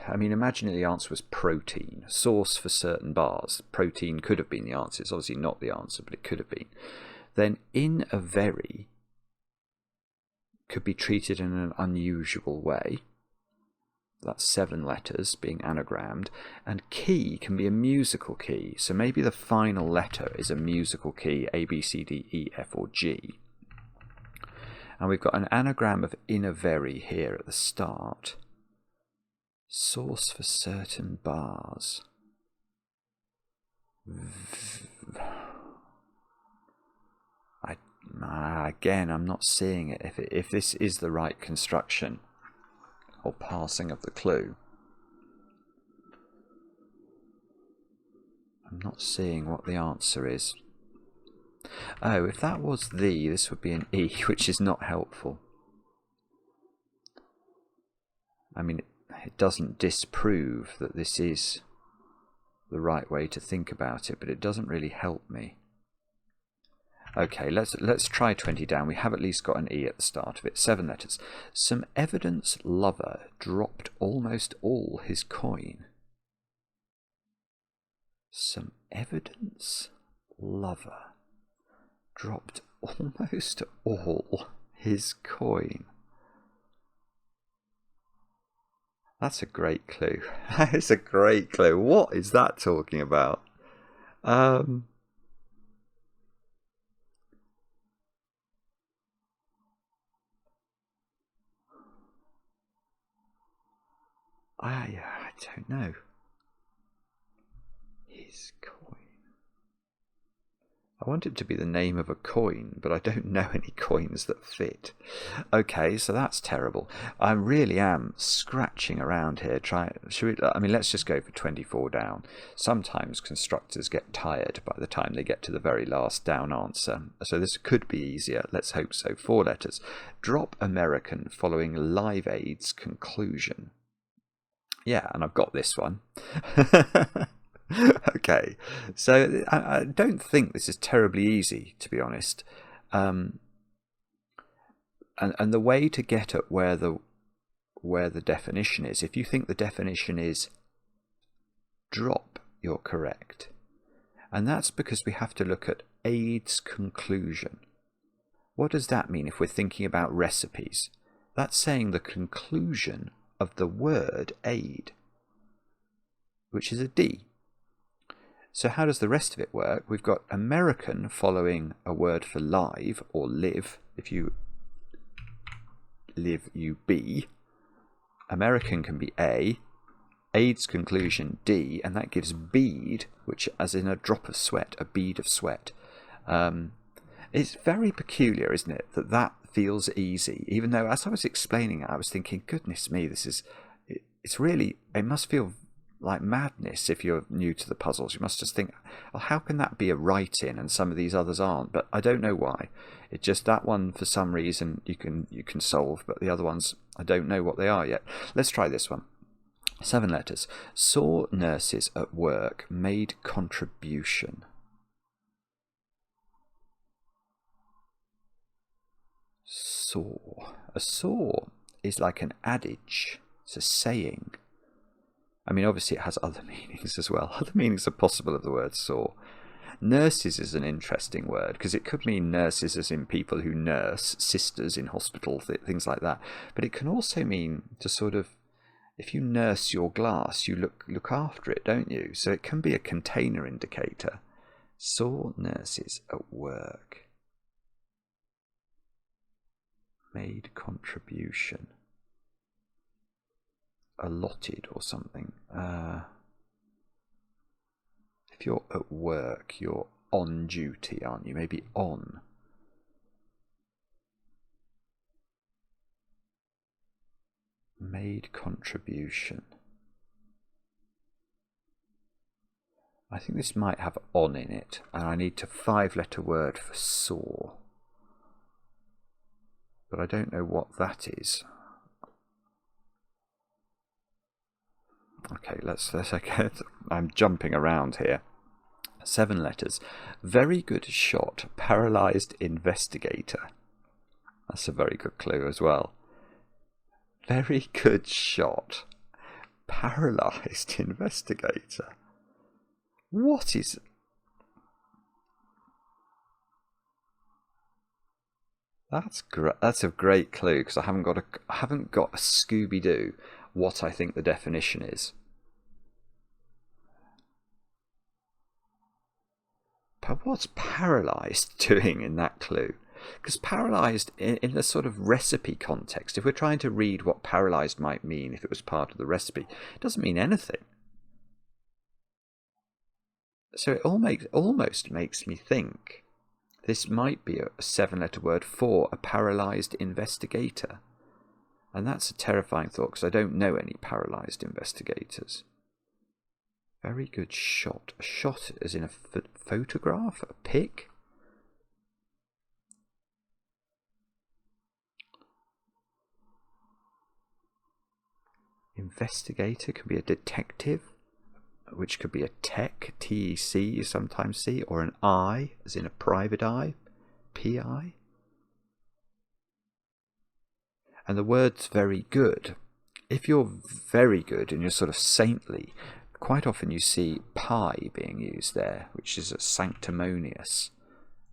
I mean, imagine the answer was protein. Source for certain bars. Protein could have been the answer. It's obviously not the answer, but it could have been. Then in a very could be treated in an unusual way. That's 7 letters being anagrammed. And key can be a musical key. So maybe the final letter is a musical key, A, B, C, D, E, F, or G. And we've got an anagram of in a very here at the start. Source for certain bars. Again, I'm not seeing it. If this is the right construction or passing of the clue, I'm not seeing what the answer is. Oh, if that was the, this would be an E, which is not helpful. I mean, it doesn't disprove that this is the right way to think about it, but it doesn't really help me. Okay, let's try 20 down. We have at least got an E at the start of it. 7 letters. Some evidence lover dropped almost all his coin. Some evidence lover dropped almost all his coin. That's a great clue. That is a great clue. What is that talking about? I don't know. His coin. I want it to be the name of a coin, but I don't know any coins that fit. Okay, so that's terrible. I really am scratching around here. Let's just go for 24 down. Sometimes constructors get tired by the time they get to the very last down answer. So this could be easier. Let's hope so. 4 letters. Drop American following Live Aid's conclusion. Yeah, and I've got this one. Okay, so I don't think this is terribly easy, to be honest. And the way to get at where the definition is, if you think the definition is drop, you're correct. And that's because we have to look at Aid's conclusion. What does that mean if we're thinking about recipes? That's saying the conclusion of the word aid, which is a D. So how does the rest of it work? We've got American following a word for live or live. If you live, you be. American can be A. Aid's conclusion D, and that gives bead, which as in a drop of sweat, a bead of sweat. It's very peculiar, isn't it, that feels easy, even though as I was explaining it, I was thinking, goodness me, it must feel like madness if you're new to the puzzles. You must just think, well, how can that be a write-in and some of these others aren't? But I don't know why. It's just that one for some reason you can solve, but the other ones I don't know what they are yet. Let's try this one. 7 letters. Saw nurses at work, made contribution. Saw. A saw is like an adage. It's a saying. I mean, obviously it has other meanings as well. Other meanings are possible of the word saw. Nurses is an interesting word because it could mean nurses as in people who nurse, sisters in hospital, things like that. But it can also mean to sort of, if you nurse your glass, you look after it, don't you? So it can be a container indicator. Saw nurses at work. Made contribution. Allotted or something. If you're at work, you're on duty, aren't you? Maybe on. Made contribution. I think this might have on in it, and I need a 5-letter word for saw. But I don't know what that is. Okay, let's I'm jumping around here. 7 letters. Very good shot. Paralysed investigator. That's a very good clue as well. Very good shot. Paralysed investigator. What is... That's a great clue because I haven't got a Scooby-Doo what I think the definition is. But what's paralysed doing in that clue? Because paralysed in the sort of recipe context, if we're trying to read what paralysed might mean if it was part of the recipe, it doesn't mean anything. So it almost makes me think this might be a 7-letter word for a paralysed investigator. And that's a terrifying thought because I don't know any paralysed investigators. Very good shot. A shot as in a photograph? A pic? Investigator can be a detective, which could be a tech, T-E-C you sometimes see, or an eye, as in a private eye, P-I. And the word's very good. If you're very good and you're sort of saintly, quite often you see pi being used there, which is a sanctimonious.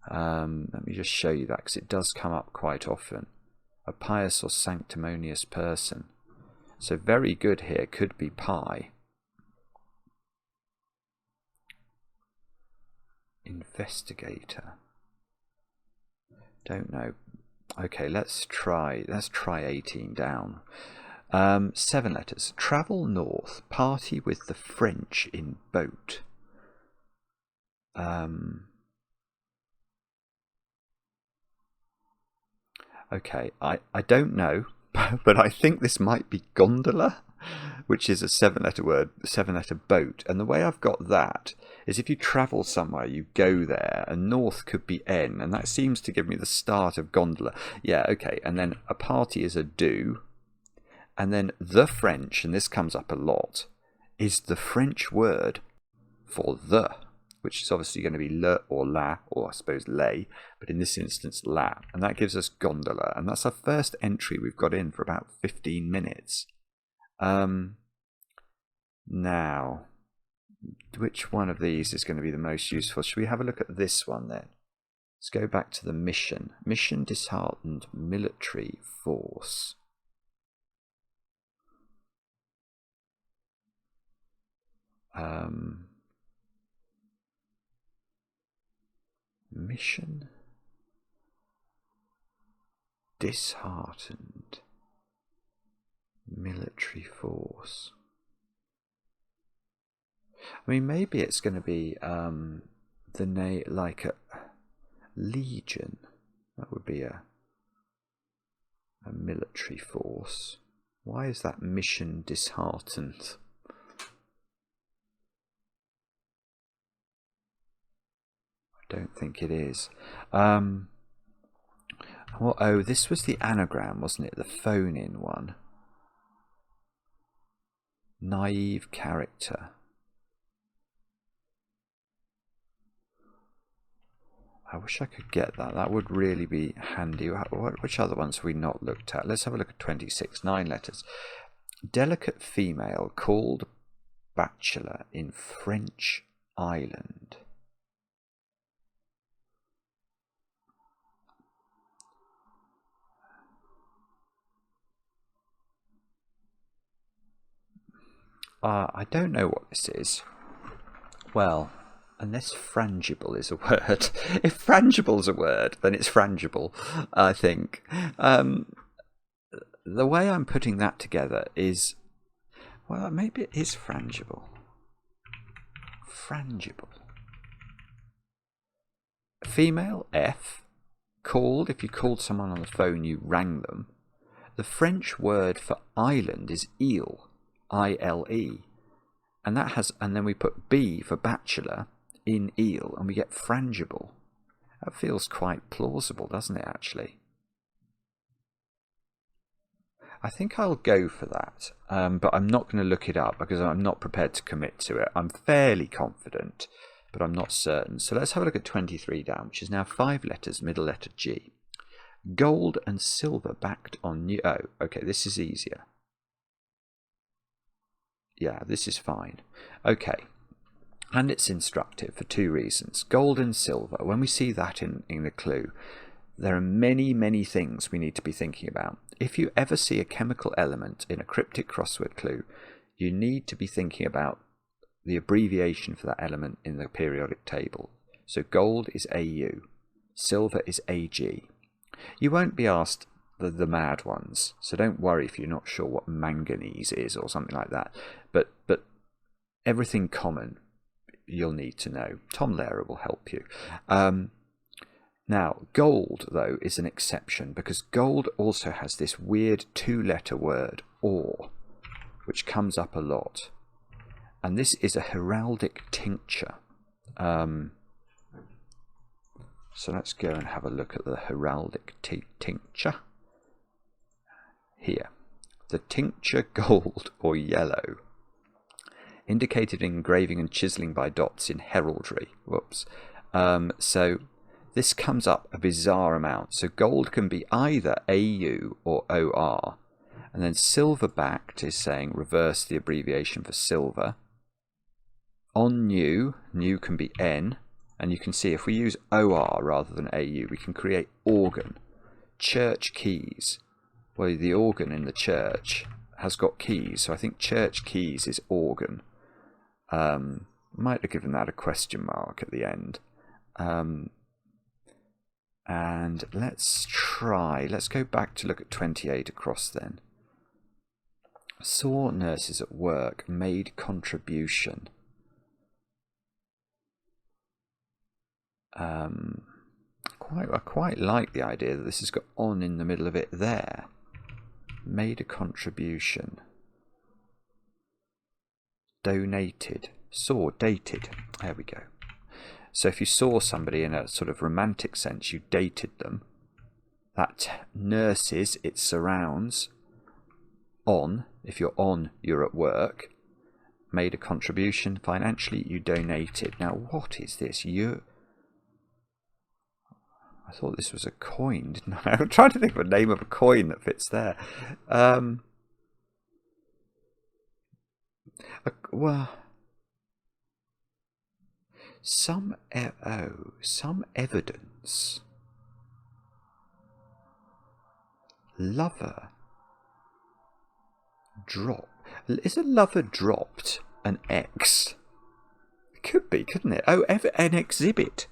Let me just show you that because it does come up quite often. A pious or sanctimonious person. So very good here could be pi. Investigator. Don't know. Okay, let's try 18 down. 7 letters. Travel north. Party with the French in boat. Okay, I don't know, but I think this might be gondola, which is a 7-letter word, 7-letter boat. And the way I've got that is if you travel somewhere, you go there, and north could be N, and that seems to give me the start of gondola. Yeah, okay, and then a party is a do, and then the French, and this comes up a lot, is the French word for the, which is obviously going to be le or la, or I suppose lay, but in this instance la, and that gives us gondola, and that's our first entry we've got in for about 15 minutes. Now, which one of these is going to be the most useful? Should we have a look at this one then? Let's go back to the mission. Mission disheartened military force. Mission disheartened military force. I mean, maybe it's going to be the name, like a legion. That would be a military force. Why is that mission disheartened? I don't think it is. Oh, this was the anagram, wasn't it? The phone-in one. Naive character. I wish I could get that. That would really be handy. Which other ones have we not looked at? Let's have a look at 26, 9 letters. Delicate female called bachelor in French island. I don't know what this is. Well, unless frangible is a word. If frangible is a word, then it's frangible, I think. The way I'm putting that together is, well, maybe it is frangible. Frangible. Female, F. Called, if you called someone on the phone, you rang them. The French word for island is île. I-L-E, and that has, and then we put B for bachelor in eel, and we get frangible. That feels quite plausible, doesn't it, actually? I think I'll go for that, but I'm not going to look it up because I'm not prepared to commit to it. I'm fairly confident, but I'm not certain. So let's have a look at 23 down, which is now 5 letters, middle letter G. Gold and silver backed on new. Oh, okay, this is easier. Yeah, this is fine. Okay, and it's instructive for 2 reasons. Gold and silver, when we see that in the clue, there are many, many things we need to be thinking about. If you ever see a chemical element in a cryptic crossword clue, you need to be thinking about the abbreviation for that element in the periodic table. So gold is AU, silver is AG. You won't be asked the mad ones, so don't worry if you're not sure what manganese is or something like that, but everything common you'll need to know. Tom Lehrer will help you. Now gold though is an exception, because gold also has this weird 2-letter word or, which comes up a lot, and this is a heraldic tincture. So let's go and have a look at the heraldic tincture. Here, the tincture gold or yellow, indicated in engraving and chiselling by dots in heraldry. Whoops. So this comes up a bizarre amount. So gold can be either AU or OR, and then silver backed is saying reverse the abbreviation for silver. On new can be N, and you can see if we use OR rather than AU, we can create organ. Church keys. Well, the organ in the church has got keys, so I think church keys is organ. Might have given that a question mark at the end. And let's go back to look at 28 across then. Saw nurses at work, made contribution. quite like the idea that this has got on in the middle of it there. Made a contribution. Donated. Saw, dated. There we go. So if you saw somebody in a sort of romantic sense, you dated them. That nurses, it surrounds. On, if you're on, you're at work. Made a contribution. Financially, you donated. Now, what is this? I thought this was a coin, didn't I? I'm trying to think of a name of a coin that fits there. Well, some evidence. Lover. Drop. Is a lover dropped an X? It could be, couldn't it? Oh, an exhibit.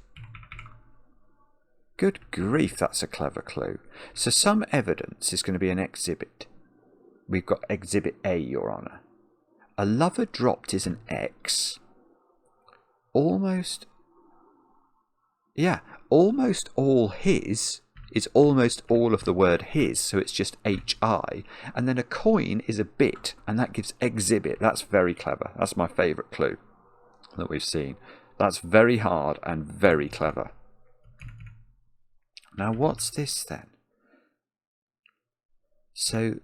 Good grief, that's a clever clue. So some evidence is going to be an exhibit. We've got Exhibit A, Your Honour. A lover dropped is an X. Almost all his is almost all of the word his, so it's just HI. And then a coin is a bit, and that gives exhibit. That's very clever. That's my favourite clue that we've seen. That's very hard and very clever. Now, what's this then? So,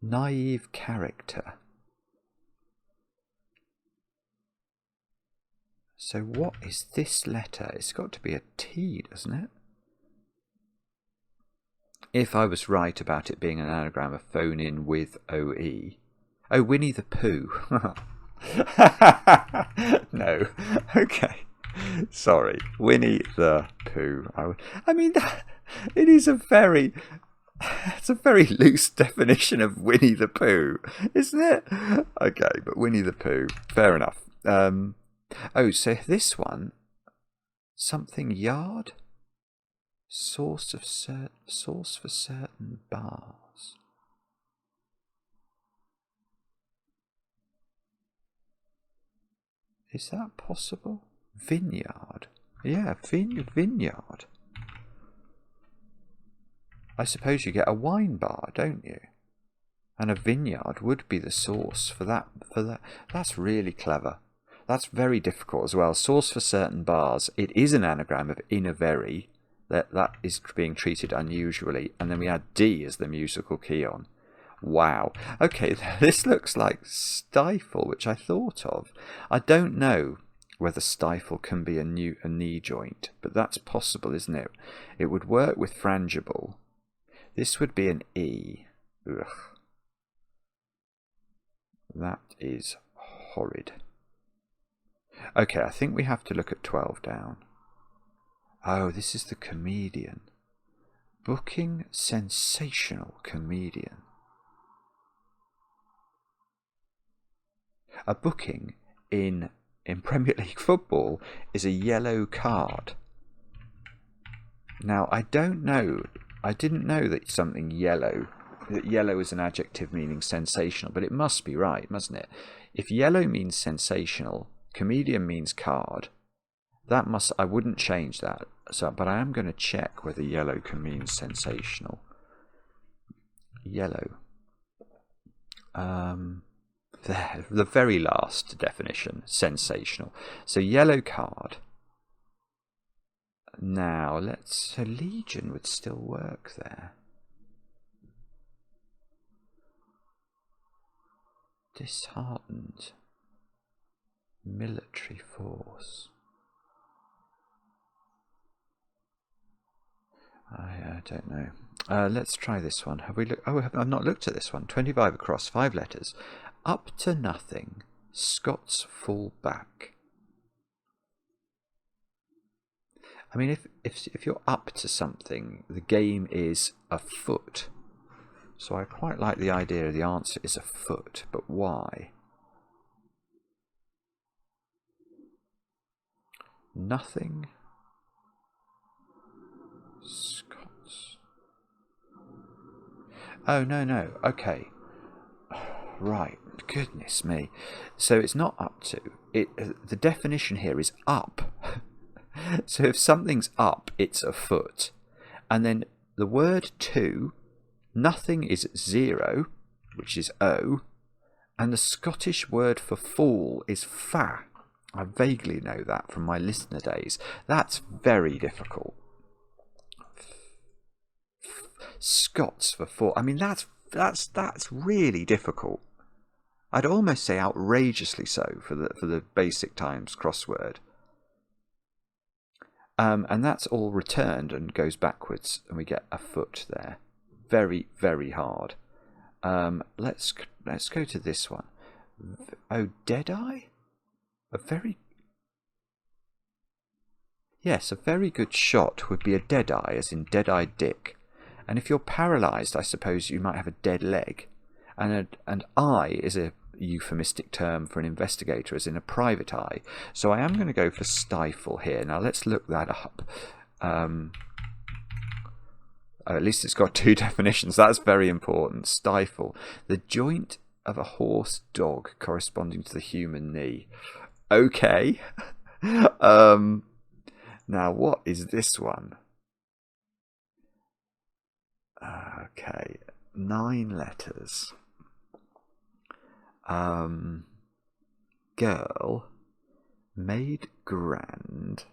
naive character. So what is this letter? It's got to be a T, doesn't it? If I was right about it being an anagram of phone in with OE. Oh, Winnie the Pooh. No. Okay. Sorry. Winnie the Pooh. I mean, it is it's a very loose definition of Winnie the Pooh, isn't it? Okay, but Winnie the Pooh. Fair enough. Oh, so this one, something yard, source for certain bars. Is that possible? Vineyard. Yeah, vineyard. I suppose you get a wine bar, don't you? And a vineyard would be the source for that. That's really clever. That's very difficult as well. Source for certain bars. It is an anagram of in a very. That is being treated unusually. And then we add D as the musical key on. Wow. Okay, this looks like stifle, which I thought of. I don't know whether stifle can be a knee joint, but that's possible, isn't it? It would work with frangible. This would be an E. Ugh. That is horrid. Okay, I think we have to look at 12 down. Oh, this is the comedian. Booking sensational comedian. A booking in Premier League football is a yellow card. Now, I didn't know that something yellow, that yellow is an adjective meaning sensational, but it must be right, mustn't it? If yellow means sensational, comedian means card, I wouldn't change that. But I am going to check whether yellow can mean sensational. Yellow. There, the very last definition, sensational. So yellow card. Now, so Legion would still work there. Disheartened. Military force. I don't know. Let's try this one. Have we looked? Oh, I've not looked at this one. 25 across, 5 letters. Up to nothing. Scots fall back. I mean, if you're up to something, the game is afoot. So I quite like the idea of the answer is afoot, but why? Nothing. Scots. Oh, no. Okay. Right. Goodness me. So it's not up to. The definition here is up. So if something's up, it's a foot. And then the word to, nothing is 0, which is O. And the Scottish word for fool is fa. I vaguely know that from my listener days. That's very difficult. Scots for fool. I mean, that's really difficult. I'd almost say outrageously so for the basic times crossword. And that's all returned and goes backwards, and we get a foot there. Very, very hard. Let's go to this one. Oh, Deadeye? A very good shot would be a deadeye, as in dead-eyed dick. And if you're paralysed, I suppose you might have a dead leg. And eye is a euphemistic term for an investigator, as in a private eye. So I am going to go for stifle here. Now let's look that up. At least it's got 2 definitions. That's very important. Stifle, the joint of a horse dog corresponding to the human knee. Okay. Now what is this one? Okay, 9 letters. Girl made grand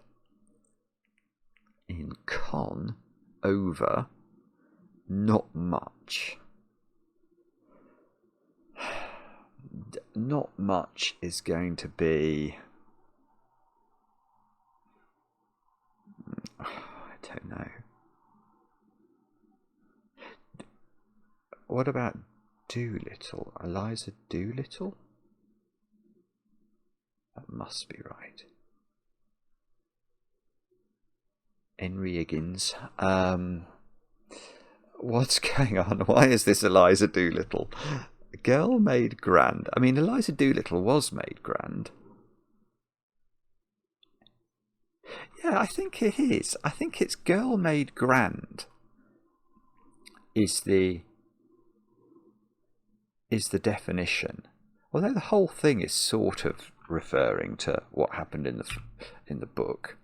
in con over not much. Not much is going to be, I don't know. What about Doolittle? Eliza Doolittle? That must be right. Henry Higgins. What's going on? Why is this Eliza Doolittle? Girl made grand. I mean, Eliza Doolittle was made grand. Yeah, I think it is. I think it's girl made grand is the definition. Although the whole thing is sort of referring to what happened in the book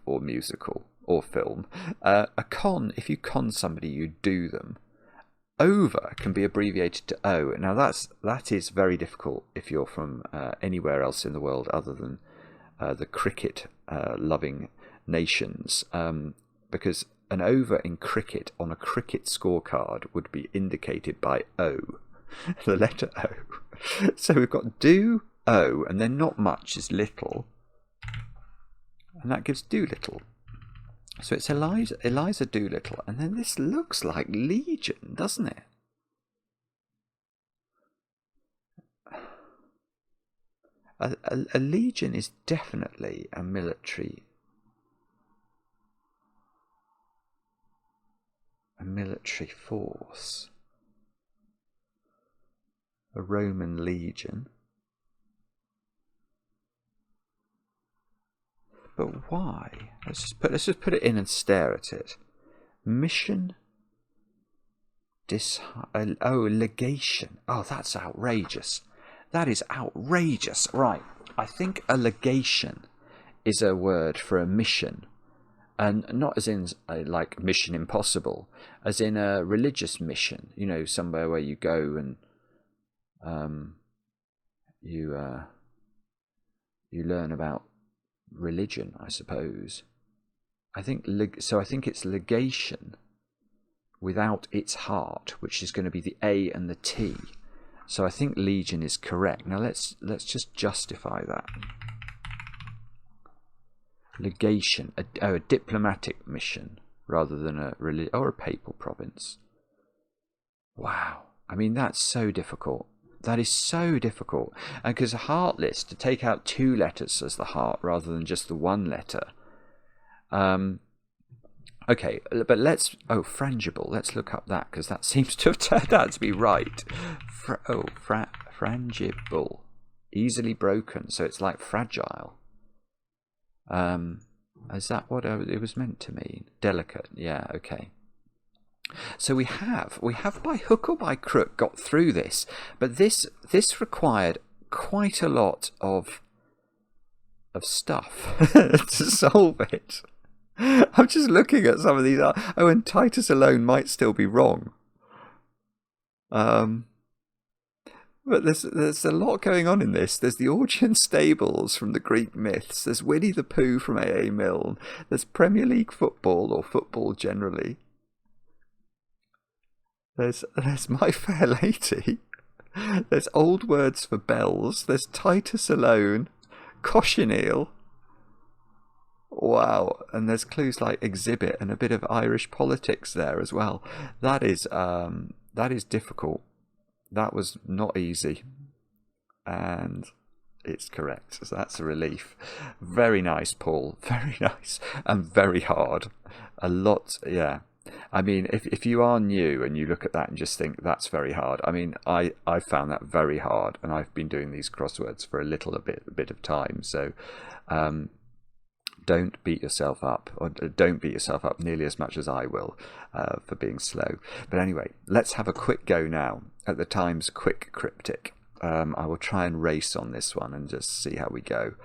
or musical or film. A con, if you con somebody, you do them. Over can be abbreviated to O. Now that is very difficult if you're from anywhere else in the world other than the cricket loving nations, because an over in cricket on a cricket scorecard would be indicated by O, the letter O. So we've got do, O, and then not much is little, and that gives Doolittle. So it's Eliza Doolittle, and then this looks like Legion, doesn't it? A Legion is definitely a military force. A Roman legion. But why? Let's just put it in and stare at it. Mission. Legation. Oh, that's outrageous. That is outrageous. Right. I think a legation is a word for a mission. And not as in like Mission Impossible, as in a religious mission. You know, somewhere where you go and you learn about religion, I suppose. I think it's legation without its heart, which is going to be the A and the T. So I think Legion is correct. Now let's just justify that. Legation, a diplomatic mission rather than a or a papal province. Wow, I mean that's so difficult. That is so difficult, and because a heart list, to take out 2 letters as the heart rather than just the 1 letter. Okay, but frangible. Let's look up that, because that seems to have turned out to be right. Frangible, easily broken. So it's like fragile. Is that what it was meant to mean? Delicate. Yeah. Okay. So we have by hook or by crook got through this, but this required quite a lot of of stuff to solve it. I'm just looking at some of these. Oh, and Titus alone might still be wrong. But there's a lot going on in this. There's the Augean stables from the Greek myths. There's Winnie the Pooh from A.A. Milne. There's Premier League football, or football generally. There's My Fair Lady. There's old words for bells. There's Titus alone. Cochineal. Wow. And there's clues like exhibit and a bit of Irish politics there as well. That is difficult. That was not easy, and it's correct, so that's a relief. Very nice, Paul, very nice, and very hard. A lot, yeah. I mean, if you are new and you look at that and just think that's very hard, I mean, I found that very hard, and I've been doing these crosswords for a bit of time, so don't beat yourself up, or don't beat yourself up nearly as much as I will for being slow. But anyway, let's have a quick go now at the Times Quick Cryptic. I will try and race on this one and just see how we go.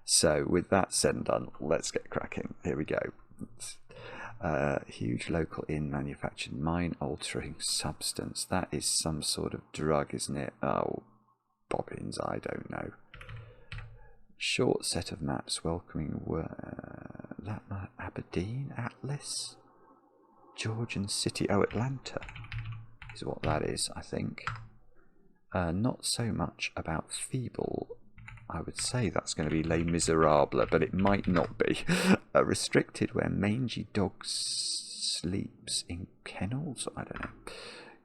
So with that said and done, let's get cracking. Here we go. Huge local inn manufactured mind-altering substance. That is some sort of drug, isn't it? Oh, bobbins, I don't know. Short set of maps welcoming Aberdeen, Atlas, Georgian City. Oh, Atlanta is what that is, I think. Not so much about feeble. I would say that's going to be Les Miserables, but it might not be. Restricted where mangy dog sleeps in kennels. I don't know.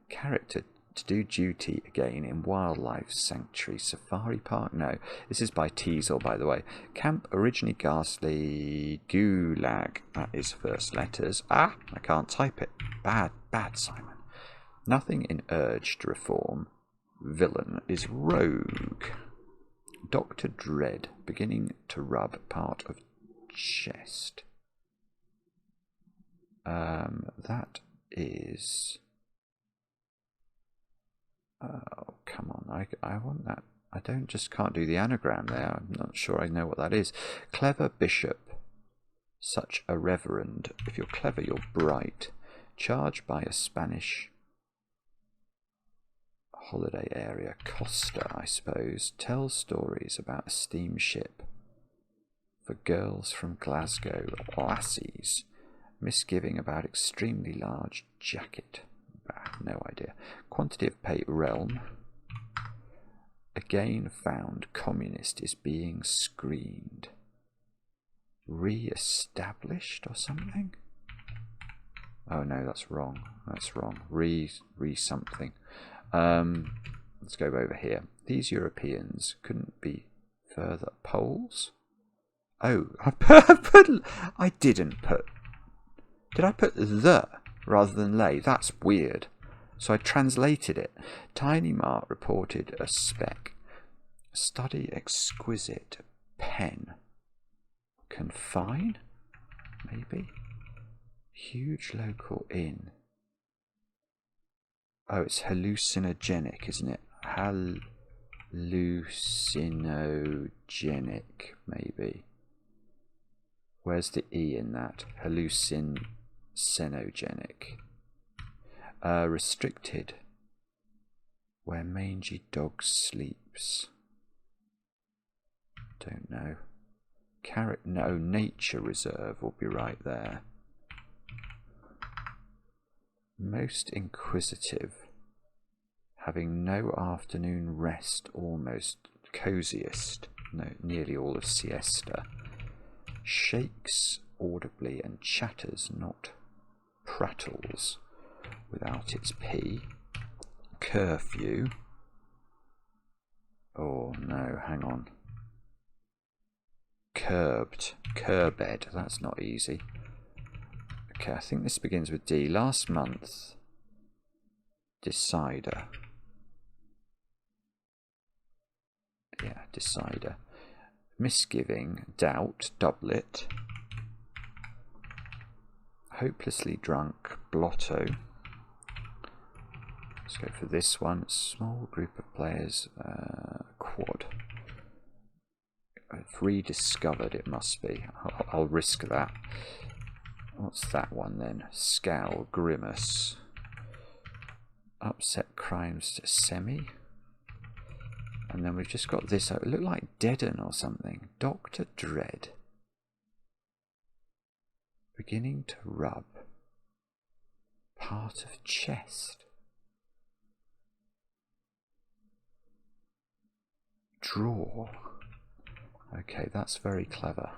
Character to do duty again in wildlife sanctuary safari park. No, this is by Teasel, by the way. Camp originally ghastly gulag. That is first letters. I can't type it. Bad Simon. Nothing in urged reform. Villain is rogue. Dr. Dread beginning to rub part of chest. That is. Oh, come on. I want that. I can't do the anagram there. I'm not sure I know what that is. Clever bishop. Such a reverend. If you're clever, you're bright. Charged by a Spanish holiday area. Costa, I suppose. Tells stories about a steamship for girls from Glasgow. Lassies. Misgiving about extremely large jacket. No idea. Quantity of pay realm. Again found communist is being screened. Re-established or something? Oh no, that's wrong. That's wrong. Re something. Let's go over here. These Europeans couldn't be further. Poles? Oh, I didn't put. Did I put the rather than lay? That's weird. So I translated it. Tiny Mart reported a spec. Study exquisite. Pen. Confine? Maybe? Huge local inn. Oh, it's hallucinogenic, isn't it? Hallucinogenic, maybe. Where's the E in that? Hallucinogenic. Restricted. Where mangy dog sleeps. Don't know. No, nature reserve will be right there. Most inquisitive. Having no afternoon rest, almost coziest. No, nearly all of siesta. Shakes audibly and chatters, not prattles, without its P. Curfew. Oh no, hang on. Curbed. Curbed, that's not easy. Okay, I think this begins with D. Last month. Decider. Yeah, decider. Misgiving. Doubt. Doublet. Hopelessly drunk. Blotto. Let's go for this one. Small group of players. Quad. rediscovered it must be. I'll risk that. What's that one then? Scowl, grimace, upset crimes to semi. And then we've just got this. It looked like Deaden or something. Dr. Dread. Beginning to rub. Part of chest. Draw. Okay, that's very clever.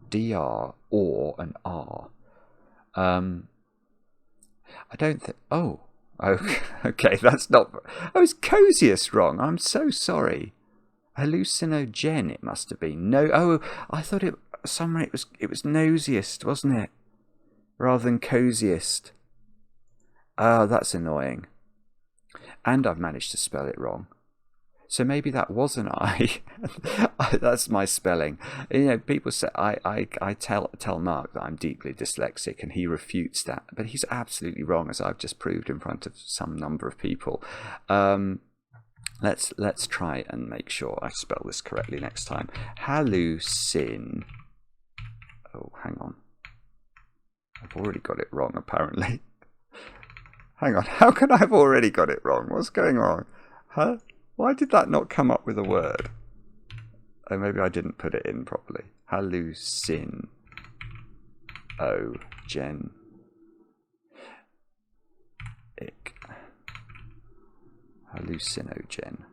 DR or an R. I don't think. Oh, okay. That's not. I was coziest wrong. I'm so sorry. Hallucinogen. It must have been. No. Oh, I thought it. Somewhere it was. It was nosiest, wasn't it? Rather than coziest. Oh, that's annoying. And I've managed to spell it wrong. So maybe that was an I. That's my spelling. You know, people say I tell Mark that I'm deeply dyslexic, and he refutes that, but he's absolutely wrong, as I've just proved in front of some number of people. Let's try and make sure I spell this correctly next time. Hallucin. Oh, hang on. I've already got it wrong, apparently. Hang on. How can I have already got it wrong? What's going on? Huh? Why did that not come up with a word? Oh, maybe I didn't put it in properly. Hallucin. Oh, Jen. Ick. Hallucinogen.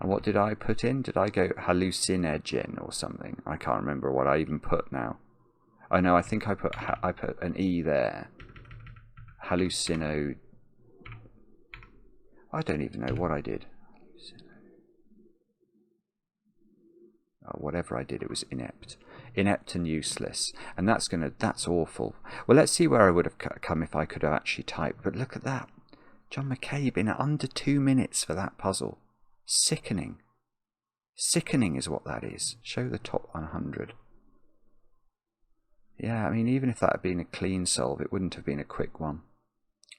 And what did I put in? Did I go hallucinogen or something? I can't remember what I even put now. Oh no, I think I put an E there. Hallucino. I don't even know what I did. Oh, whatever I did, it was inept. Inept and useless. And that's awful. Well, let's see where I would have come if I could have actually typed. But look at that. John McCabe in under 2 minutes for that puzzle. Sickening. Sickening is what that is. Show the top 100. Yeah, I mean, even if that had been a clean solve, it wouldn't have been a quick one.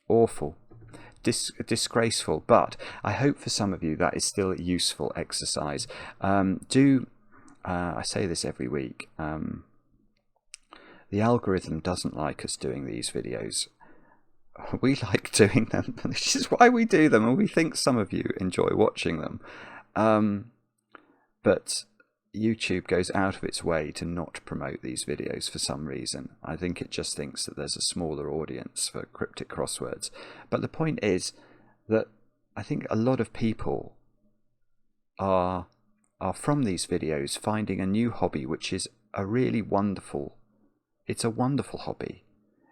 Awful. Disgraceful, but I hope for some of you that is still a useful exercise. I say this every week, the algorithm doesn't like us doing these videos. We like doing them, which is why we do them, and we think some of you enjoy watching them. But YouTube goes out of its way to not promote these videos for some reason. I think it just thinks that there's a smaller audience for cryptic crosswords. But the point is that I think a lot of people are from these videos finding a new hobby, which is a really wonderful, it's a wonderful hobby.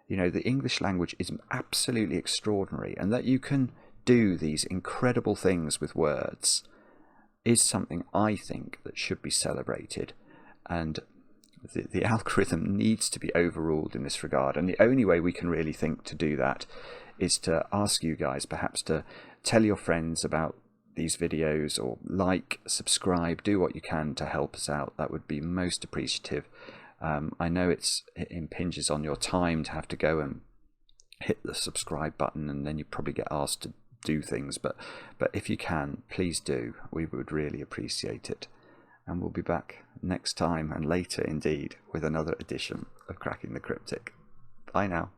You know, the English language is absolutely extraordinary, and that you can do these incredible things with words is something I think that should be celebrated, and the algorithm needs to be overruled in this regard. And the only way we can really think to do that is to ask you guys perhaps to tell your friends about these videos, or like, subscribe, do what you can to help us out. That would be most appreciative. I know it impinges on your time to have to go and hit the subscribe button, and then you probably get asked to do things, but if you can, please do. We would really appreciate it. And we'll be back next time, and later indeed, with another edition of Cracking the Cryptic. Bye now.